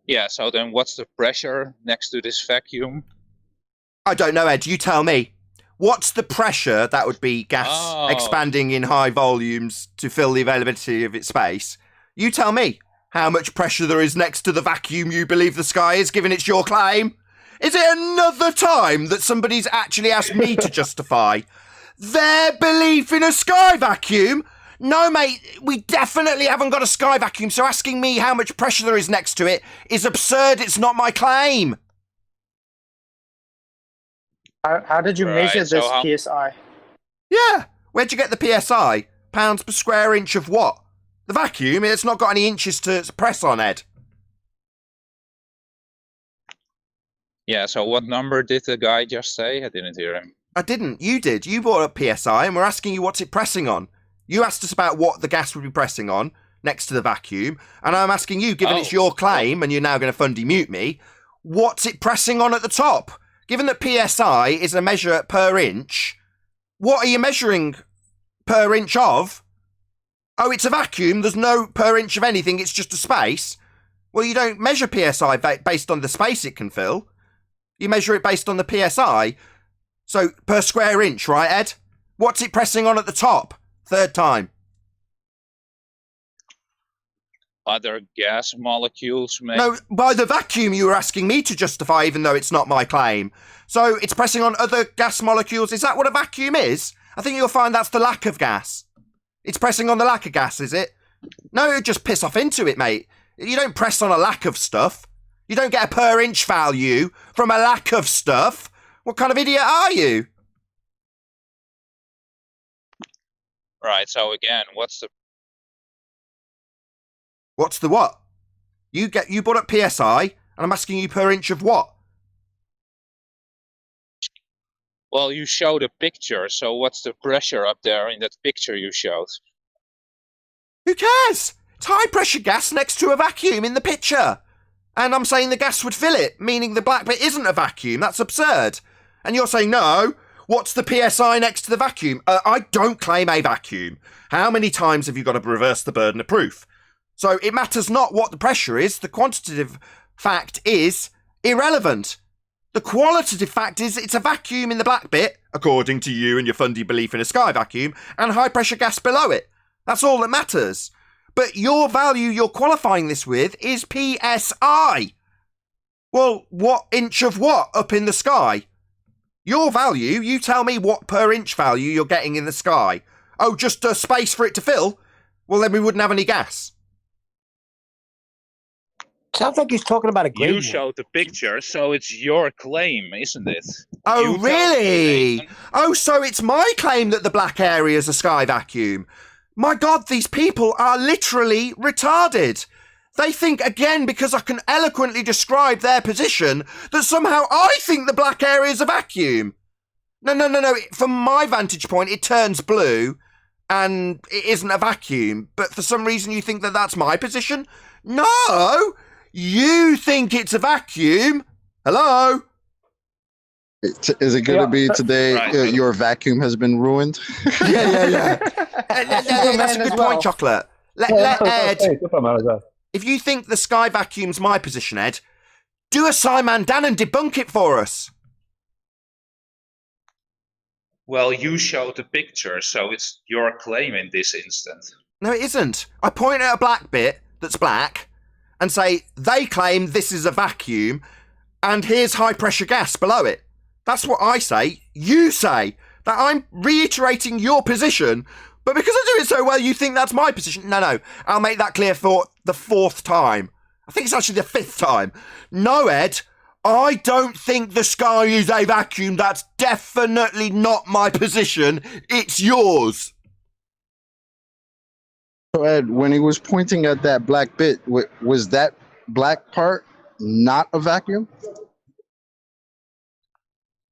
Yeah, so then what's the pressure next to this vacuum? I don't know, Ed. You tell me. What's the pressure that would be gas expanding in high volumes to fill the availability of its space? You tell me how much pressure there is next to the vacuum you believe the sky is, given it's your claim. Is it another time that somebody's actually asked me to justify their belief in a sky vacuum? No, mate, we definitely haven't got a sky vacuum, so asking me how much pressure there is next to it is absurd. It's not my claim. How did you measure this PSI? Yeah, where'd you get the PSI? Pounds per square inch of what? The vacuum? It's not got any inches to press on, Ed. Yeah, so what number did the guy just say? I didn't hear him. I didn't. You did. You brought up PSI, and we're asking you what's it pressing on. You asked us about what the gas would be pressing on next to the vacuum, and I'm asking you, given it's your claim, and you're now going to fundy mute me, what's it pressing on at the top? Given that PSI is a measure per inch, what are you measuring per inch of? Oh, it's a vacuum. There's no per inch of anything. It's just a space. Well, you don't measure PSI based on the space it can fill. You measure it based on the PSI. So, per square inch, right, Ed? What's it pressing on at the top? 3rd time. Other gas molecules, maybe? No, by the vacuum you were asking me to justify, even though it's not my claim. So it's pressing on other gas molecules. Is that what a vacuum is? I think you'll find that's the lack of gas. It's pressing on the lack of gas, is it? No, you just piss off into it, mate. You don't press on a lack of stuff. You don't get a per inch value from a lack of stuff. What kind of idiot are you? Right, so again, what's the... What's the what? You brought up PSI, and I'm asking you per inch of what? Well, you showed a picture, so what's the pressure up there in that picture you showed? Who cares? It's high pressure gas next to a vacuum in the picture. And I'm saying the gas would fill it, meaning the black bit isn't a vacuum. That's absurd. And you're saying, no, what's the PSI next to the vacuum? I don't claim a vacuum. How many times have you got to reverse the burden of proof? So it matters not what the pressure is. The quantitative fact is irrelevant. The qualitative fact is it's a vacuum in the black bit, according to you and your fundy belief in a sky vacuum, and high pressure gas below it. That's all that matters. But your value you're qualifying this with is PSI. Well, what inch of what up in the sky? Your value, you tell me what per inch value you're getting in the sky. Oh, just a space for it to fill? Well, then we wouldn't have any gas. Sounds like he's talking about a grade. You showed the picture, so it's your claim, isn't it? Oh, really? Oh, so it's my claim that the black area is a sky vacuum. My God, these people are literally retarded. They think, again, because I can eloquently describe their position, that somehow I think the black area is a vacuum. No. From my vantage point, it turns blue, and it isn't a vacuum. But for some reason, you think that that's my position? No! You think it's a vacuum? Hello? Is it going to be today your vacuum has been ruined? Yeah. That's a good point, Chocolate. Let Ed... If you think the sky vacuum's my position, Ed, do a Simon Dan and debunk it for us. Well, you showed the picture, so it's your claim in this instance. No, it isn't. I point at a black bit that's black and say, they claim this is a vacuum, and here's high-pressure gas below it. That's what I say. You say that I'm reiterating your position But because I do it so well, you think that's my position? No. I'll make that clear for the 4th time. I think it's actually the 5th time. No, Ed, I don't think the sky is a vacuum. That's definitely not my position. It's yours. So Ed, when he was pointing at that black bit, was that black part not a vacuum?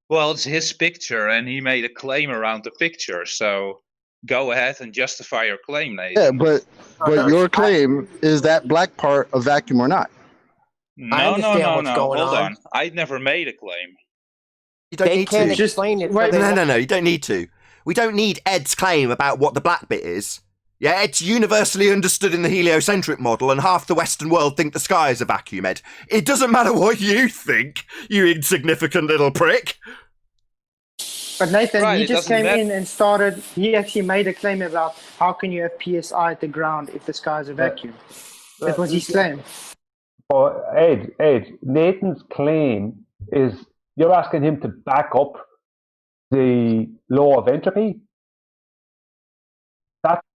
Well, it's his picture, and he made a claim around the picture. So go ahead and justify your claim, Nathan. Yeah, but your claim is that black part a vacuum or not? No. Hold on. I never made a claim. You don't need can't to. explain it. No. You don't need to. We don't need Ed's claim about what the black bit is. Yeah, it's universally understood in the heliocentric model, and half the Western world think the sky is a vacuum, Ed. It doesn't matter what you think, you insignificant little prick. But Nathan, Right, he it just doesn't came in and started. He actually made a claim about how can you have PSI at the ground if the sky is a vacuum. That was his claim. Oh, Ed, Nathan's claim is you're asking him to back up the law of entropy.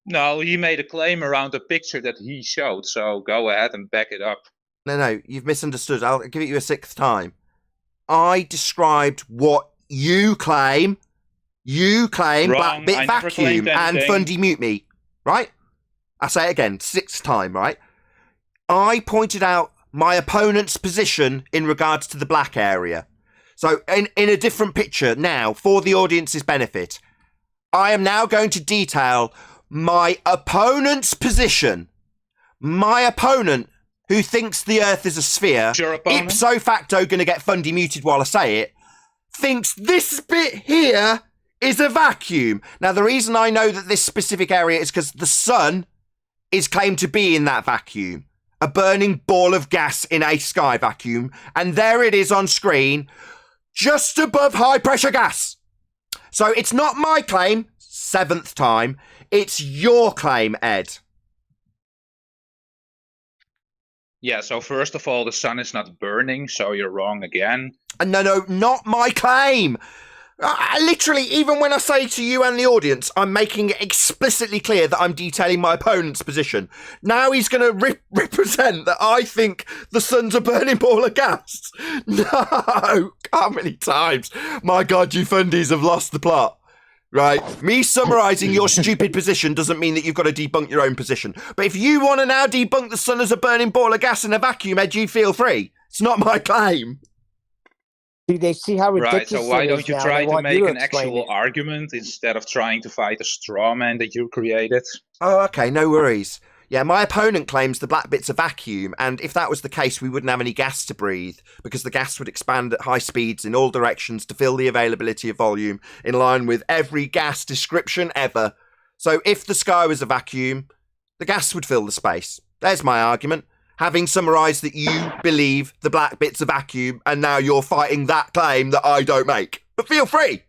No, he made a claim around the picture that he showed, so go ahead and back it up. No, you've misunderstood. I'll give it you a 6th time. I described what you claim. You claim Wrong. black bit I never vacuum claimed and anything. Fundy mute me. Right? I say it again, 6th time, right? I pointed out my opponent's position in regards to the black area. So in a different picture now, for the audience's benefit, I am now going to detail my opponent's position. My opponent, who thinks the Earth is a sphere, ipso facto going to get Fundy muted while I say it, thinks this bit here is a vacuum. Now, the reason I know that this specific area is because the sun is claimed to be in that vacuum. A burning ball of gas in a sky vacuum. And there it is on screen, just above high pressure gas. So it's not my claim, 7th time. It's your claim, Ed. Yeah, so first of all, the sun is not burning, so you're wrong again. No, not my claim. I literally, even when I say to you and the audience, I'm making it explicitly clear that I'm detailing my opponent's position. Now he's going to represent that I think the sun's a burning ball of gas. No, how many times? My God, you fundies have lost the plot. Right? Me summarising your stupid position doesn't mean that you've got to debunk your own position. But if you want to now debunk the sun as a burning ball of gas in a vacuum, Ed, you feel free. It's not my claim. See, they see how ridiculous Right, so why it don't is you now. try They to want make you an explain actual it. argument instead of trying to fight a straw man that you created? Oh, okay, no worries. Yeah, my opponent claims the black bit's a vacuum, and if that was the case, we wouldn't have any gas to breathe, because the gas would expand at high speeds in all directions to fill the availability of volume, in line with every gas description ever. So if the sky was a vacuum, the gas would fill the space. There's my argument. Having summarised that you believe the black bit's a vacuum, and now you're fighting that claim that I don't make. But feel free!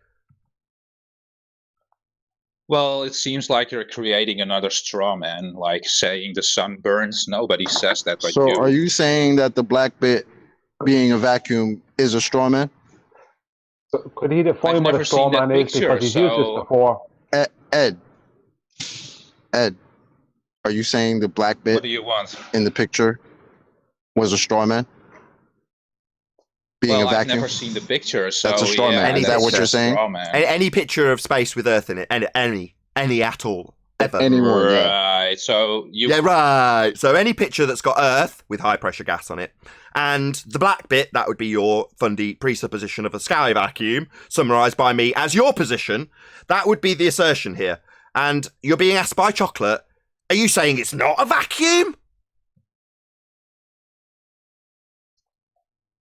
Well, it seems like you're creating another straw man, like saying the sun burns. Nobody says that but So you. are you saying that the black bit being a vacuum is a straw man? So could he define I've what never a straw seen that man is? picture, Because he's used this so- before. Ed, are you saying the black What bit do you want? in the picture was a straw man? Being Well, a I've vacuum? never seen the picture, so That's a straw man. Is that that's what a you're saying? straw man. Any picture of space with Earth in it, any at all, ever. Anyone, yeah. Right, so you... Yeah, right. So any picture that's got Earth with high pressure gas on it, and the black bit, that would be your Fundy presupposition of a sky vacuum, summarised by me as your position. That would be the assertion here. And you're being asked by Chocolate, are you saying it's not a vacuum?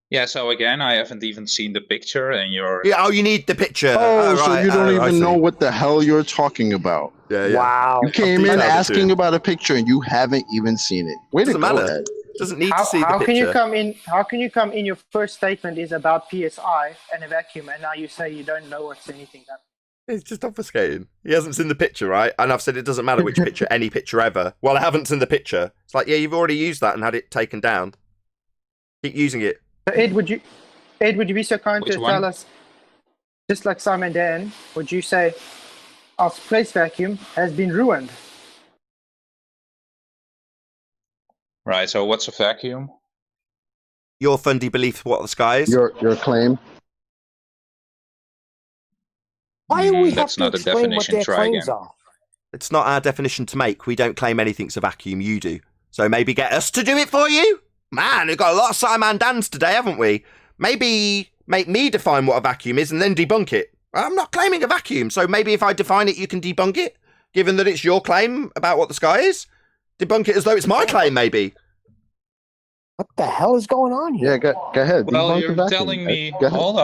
Yeah, so again, I haven't even seen the picture, and you're... Yeah, oh, you need the picture. Oh, so right. you don't I even see. know what the hell you're talking about. Yeah. Wow. You came detailed in it to asking you. about a picture and you haven't even seen it. Way to Doesn't go, matter. Ed. Doesn't need How, to see the how picture. can you come in? How can you come in? Your first statement is about PSI and a vacuum, and now you say you don't know what's anything. It's just obfuscating. He hasn't seen the picture, right? And I've said it doesn't matter which picture, any picture ever. Well, I haven't seen the picture. It's like, yeah, you've already used that and had it taken down. Keep using it. So Ed, would you be so kind Which to one? tell us, just like Simon Dan, would you say of space vacuum has been ruined. Right, so what's a vacuum? Your fundy belief what the sky is? Your claim. Why do we have That's to not a explain what definition. their Try claims again. are? It's not our definition to make. We don't claim anything's a vacuum, you do. So maybe get us to do it for you? Man, we've got a lot of Simon Dans today, haven't we? Maybe make me define what a vacuum is and then debunk it. I'm not claiming a vacuum, so maybe if I define it, you can debunk it? Given that it's your claim about what the sky is? Debunk it as though it's my claim, maybe. What the hell is going on here? Yeah, go ahead. Well, Debunk the you're vacuum. telling me. Go ahead. Hold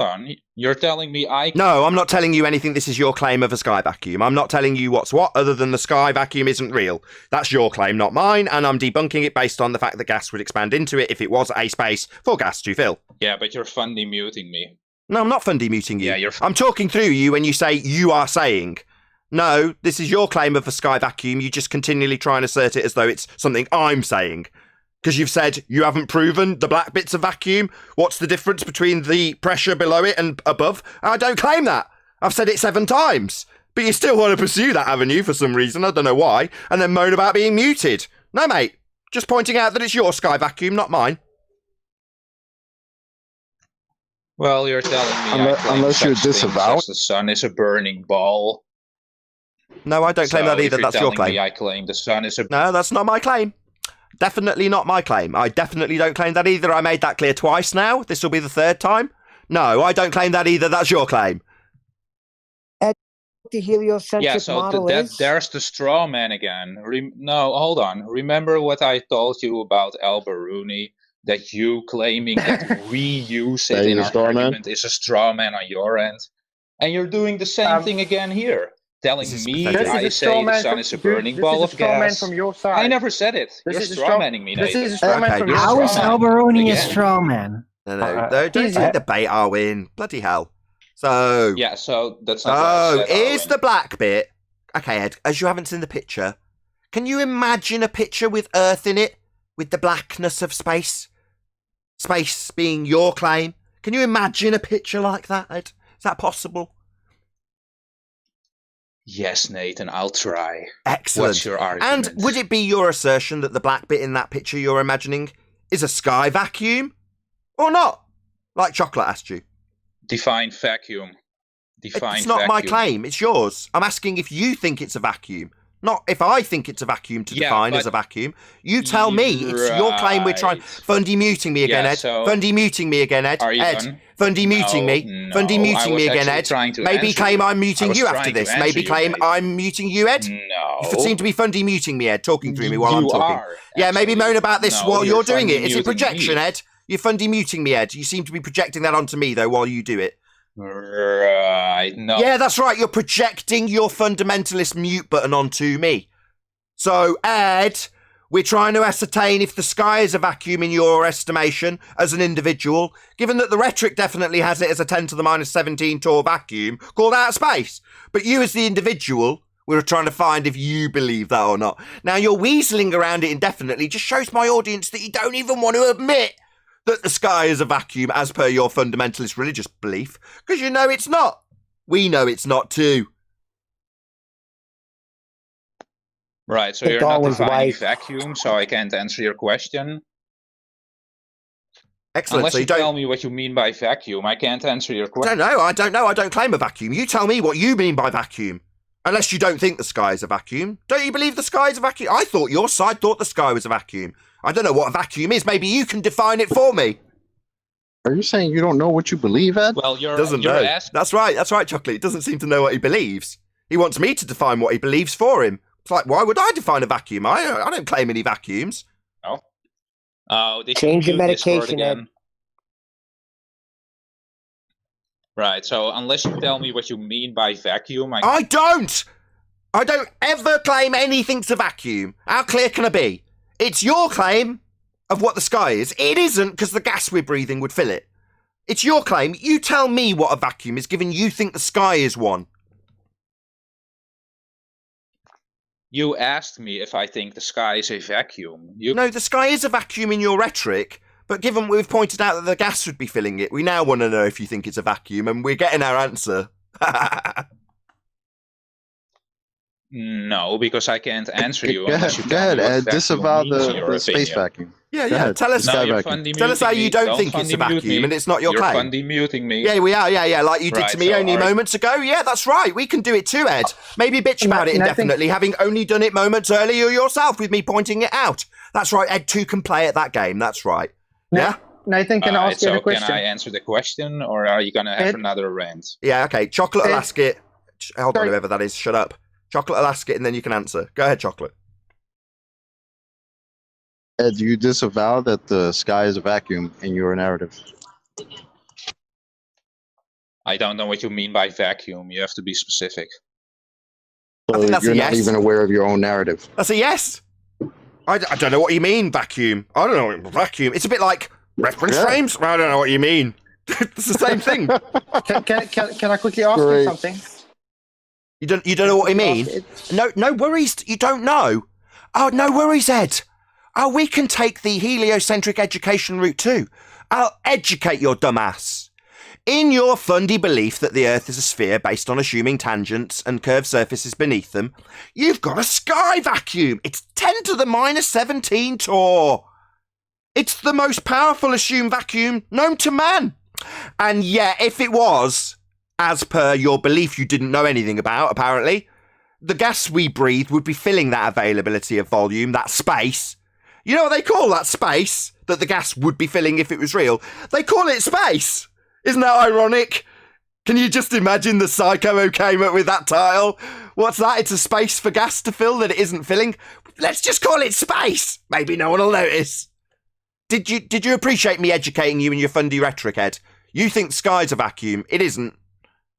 on. You're telling me I. No, I'm not telling you anything. This is your claim of a sky vacuum. I'm not telling you what's what, other than the sky vacuum isn't real. That's your claim, not mine, and I'm debunking it based on the fact that gas would expand into it if it was a space for gas to fill. Yeah, but you're funny muting me. No, I'm not fundy muting you. Yeah, I'm talking through you when you say you are saying. No, this is your claim of a sky vacuum. You just continually try and assert it as though it's something I'm saying. Because you've said you haven't proven the black bit's a vacuum. What's the difference between the pressure below it and above? I don't claim that. I've said it 7 times. But you still want to pursue that avenue for some reason. I don't know why. And then moan about being muted. No, mate. Just pointing out that it's your sky vacuum, not mine. Well, you're telling me Unless you're such things disavowed. as the sun is a burning ball. No, I don't claim that either. That's your claim. Me I claim the sun is a. No, that's not my claim. Definitely not my claim. I definitely don't claim that either. I made that clear twice now. This will be the 3rd time. No, I don't claim that either. That's your claim. The heliocentric Yeah, so model is? there's the straw man again. No, hold on. Remember what I told you about Al-Biruni? That you claiming that we use it in our argument is a straw man on your end. And you're doing the same thing again here. Telling me I say the sun is a burning ball of gas. From your side. I never said it. You're strawmanning me, This Nathan. is a straw man from your How is side. Alberoni a straw man? No, don't take the bait, Arwin. Bloody hell. So... Yeah, so that's not what I Oh, said, here's Arwin. the black bit. Okay, Ed, as you haven't seen the picture, can you imagine a picture with Earth in it? With the blackness of space? Space being your claim? Can you imagine a picture like that, Ed? Is that possible? Yes, Nathan, I'll try. Excellent. What's your argument? And would it be your assertion that the black bit in that picture you're imagining is a sky vacuum? Or not? Like Chocolate asked you. Define vacuum. Define It's not my vacuum. claim, it's yours. I'm asking if you think it's a vacuum. Not if I think it's a vacuum to Yeah, define but- as a vacuum. You tell me. It's your claim we're trying. Right. Fundy muting me again, Yeah, Ed. so- Fundy muting me again, Ed. Are you Ed. done? Fundy muting me. No, Fundy I muting was me again, actually Ed. trying to Maybe answer claim you. I'm I muting was you after trying to this. answer Maybe you, claim Nathan. I'm muting you, Ed. No. You seem to be fundy muting me, Ed, talking through me while I'm You talking. are, Yeah, maybe actually. moan about this No, while you're doing fundy it. Is it muting projection, me. Ed? You're fundy muting me, Ed. You seem to be projecting that onto me, though, while you do it. Right. No. Yeah, that's right. You're projecting your fundamentalist mute button onto me. So, Ed, we're trying to ascertain if the sky is a vacuum in your estimation as an individual, given that the rhetoric definitely has it as a 10 to the minus 17 Tor vacuum called outer space. But you as the individual, we're trying to find if you believe that or not. Now, you're weaseling around it indefinitely just shows my audience that you don't even want to admit that the sky is a vacuum as per your fundamentalist religious belief, because you know it's not. We know it's not too. Right, so The you're doll not is defining white. vacuum, so I can't answer your question. Excellent. Unless So you don't. tell me what you mean by vacuum, I can't answer your question. I don't know. I don't claim a vacuum. You tell me what you mean by vacuum. Unless you don't think the sky is a vacuum. Don't you believe the sky is a vacuum? I thought your side thought the sky was a vacuum. I don't know what a vacuum is. Maybe you can define it for me. Are you saying you don't know what you believe, Ed? Well, you're Doesn't know. asking. That's right, Chocolate. He doesn't seem to know what he believes. He wants me to define what he believes for him. It's like, why would I define a vacuum? I don't claim any vacuums. Oh, did Change you your mute Discord medication, Ed. again? Right, so unless you tell me what you mean by vacuum, I don't ever claim anything's a vacuum. How clear can I be? It's your claim of what the sky is. It isn't, because the gas we're breathing would fill it. It's your claim. You tell me what a vacuum is, given you think the sky is one. You asked me if I think the sky is a vacuum. No, the sky is a vacuum in your rhetoric, but given we've pointed out that the gas would be filling it, we now want to know if you think it's a vacuum, and we're getting our answer. No, because I can't answer you Go unless you ahead, tell me what vacuum disavow means in your the space opinion. vacuum. Yeah, Go yeah. ahead. Tell us, No, you're vacuum. tell us how you don't think it's a vacuum and it's not your you're claim. fundy muting me. Yeah, we are. Yeah, like you did Right, to me so only moments ago. Yeah, that's right. We can do it too, Ed. Maybe bitch about it indefinitely, having only done it moments earlier yourself with me pointing it out. That's right. Ed 2 can play at that game. That's right. Yeah? Nathan, can I ask you a question? Can I answer the question, or are you going to have another rant? Yeah, okay. Chocolate will Ed? ask it. Hold on, Sorry. whoever that is. Shut up. Chocolate will ask it, and then you can answer. Go ahead, Chocolate. Ed, do you disavow that the sky is a vacuum in your narrative? I don't know what you mean by vacuum. You have to be specific. I think that's you're a not yes. even aware of your own narrative. That's a yes. I don't know what you mean, vacuum. I don't know, vacuum. It's a bit like reference frames. I don't know what you mean. It's the same thing. Can I quickly ask you something? You don't know what I mean? No worries. You don't know. Oh, no worries, Ed. Oh, we can take the heliocentric education route too. I'll educate your dumbass. In your fundy belief that the Earth is a sphere based on assuming tangents and curved surfaces beneath them, you've got a sky vacuum. It's 10 to the minus 17 torr. It's the most powerful assumed vacuum known to man. And yeah, if it was, as per your belief you didn't know anything about, apparently, the gas we breathe would be filling that availability of volume, that space. You know what they call that space that the gas would be filling if it was real? They call it space. Isn't that ironic? Can you just imagine the psycho who came up with that title? What's that? It's a space for gas to fill that it isn't filling? Let's just call it space. Maybe no one will notice. Did you appreciate me educating you in your fundy rhetoric, Ed? You think sky's a vacuum. It isn't.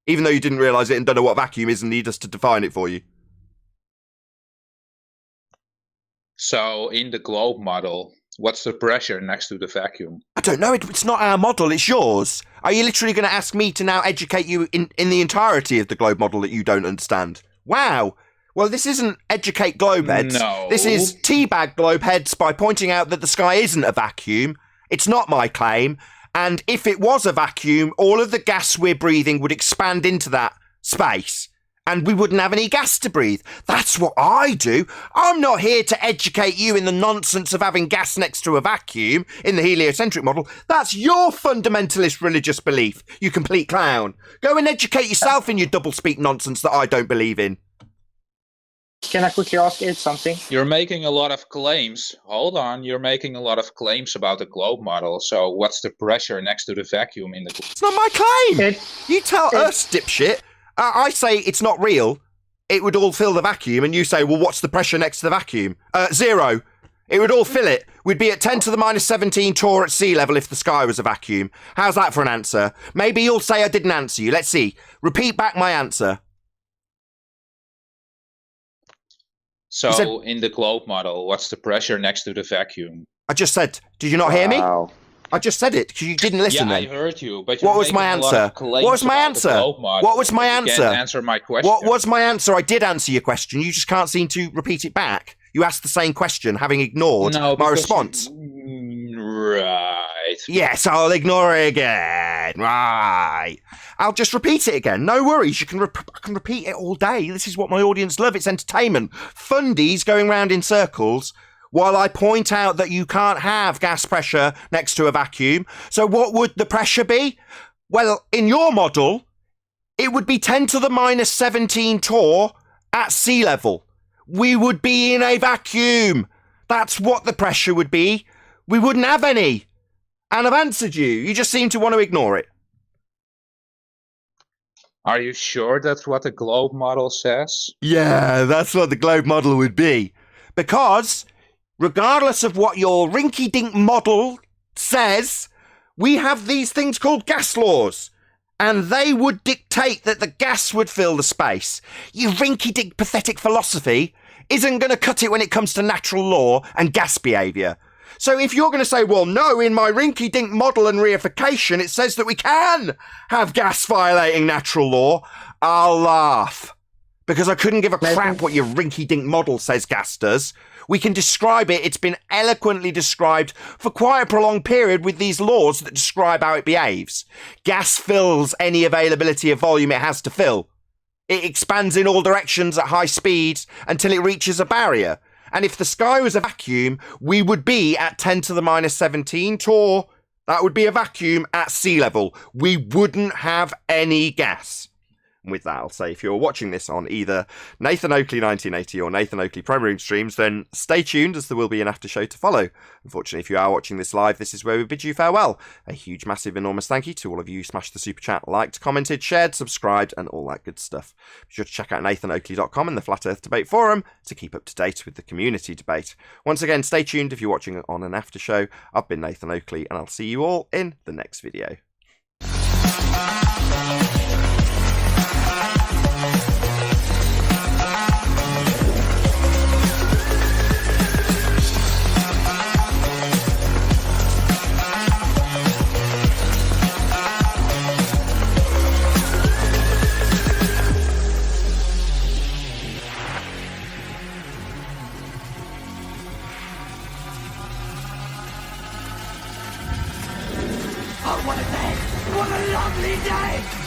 Even though you didn't realise it and don't know what vacuum is and need us to define it for you. So, in the globe model, what's the pressure next to the vacuum? I don't know. It's not our model. It's yours. Are you literally going to ask me to now educate you in the entirety of the globe model that you don't understand? Wow. Well, this isn't educate globeheads. No. This is teabag globeheads by pointing out that the sky isn't a vacuum. It's not my claim. And if it was a vacuum, all of the gas we're breathing would expand into that space. And we wouldn't have any gas to breathe. That's what I do. I'm not here to educate you in the nonsense of having gas next to a vacuum in the heliocentric model. That's your fundamentalist religious belief, you complete clown. Go and educate yourself in your double-speak nonsense that I don't believe in. Can I quickly ask Ed something? You're making a lot of claims. Hold on. You're making a lot of claims about the globe model. So what's the pressure next to the vacuum in the globe? It's not my claim. Ed, You tell us, dipshit. I say it's not real. It would all fill the vacuum. And you say, well, what's the pressure next to the vacuum? 0. It would all fill it. We'd be at 10 to the minus 17 torr at sea level if the sky was a vacuum. How's that for an answer? Maybe you'll say I didn't answer you. Let's see. Repeat back my answer. So in the globe model, what's the pressure next to the vacuum? I just said, did you not hear me? Wow. I just said it because you didn't listen Yeah, then. I heard you, but What was my answer? What was my answer? What was my answer? You can't answer my question. What was my answer? I did answer your question. You just can't seem to repeat it back. You asked the same question, having ignored my response. Right. Yes, I'll ignore it again. Right. I'll just repeat it again. No worries. I can repeat it all day. This is what my audience love. It's entertainment. Fundies going round in circles while I point out that you can't have gas pressure next to a vacuum. So what would the pressure be? Well, in your model, it would be 10 to the minus 17 torr at sea level. We would be in a vacuum. That's what the pressure would be. We wouldn't have any. And I've answered you. You just seem to want to ignore it. Are you sure that's what the globe model says? Yeah, that's what the globe model would be. Because, regardless of what your rinky-dink model says, we have these things called gas laws. And they would dictate that the gas would fill the space. Your rinky-dink pathetic philosophy isn't going to cut it when it comes to natural law and gas behaviour. So if you're going to say, well, no, in my rinky-dink model and reification, it says that we can have gas violating natural law, I'll laugh. Because I couldn't give a crap what your rinky-dink model says gas does. We can describe it. It's been eloquently described for quite a prolonged period with these laws that describe how it behaves. Gas fills any availability of volume it has to fill. It expands in all directions at high speeds until it reaches a barrier. And if the sky was a vacuum, we would be at 10 to the minus 17 torr. That would be a vacuum at sea level. We wouldn't have any gas. And with that, I'll say if you're watching this on either Nathan Oakley 1980 or Nathan Oakley Premier League streams, then stay tuned as there will be an after show to follow. Unfortunately, if you are watching this live, this is where we bid you farewell. A huge, massive, enormous thank you to all of you who smashed the super chat, liked, commented, shared, subscribed, and all that good stuff. Be sure to check out nathanoakley.com and the Flat Earth Debate Forum to keep up to date with the community debate. Once again, stay tuned if you're watching on an after show. I've been Nathan Oakley, and I'll see you all in the next video. Oh, what a day! What a lovely day!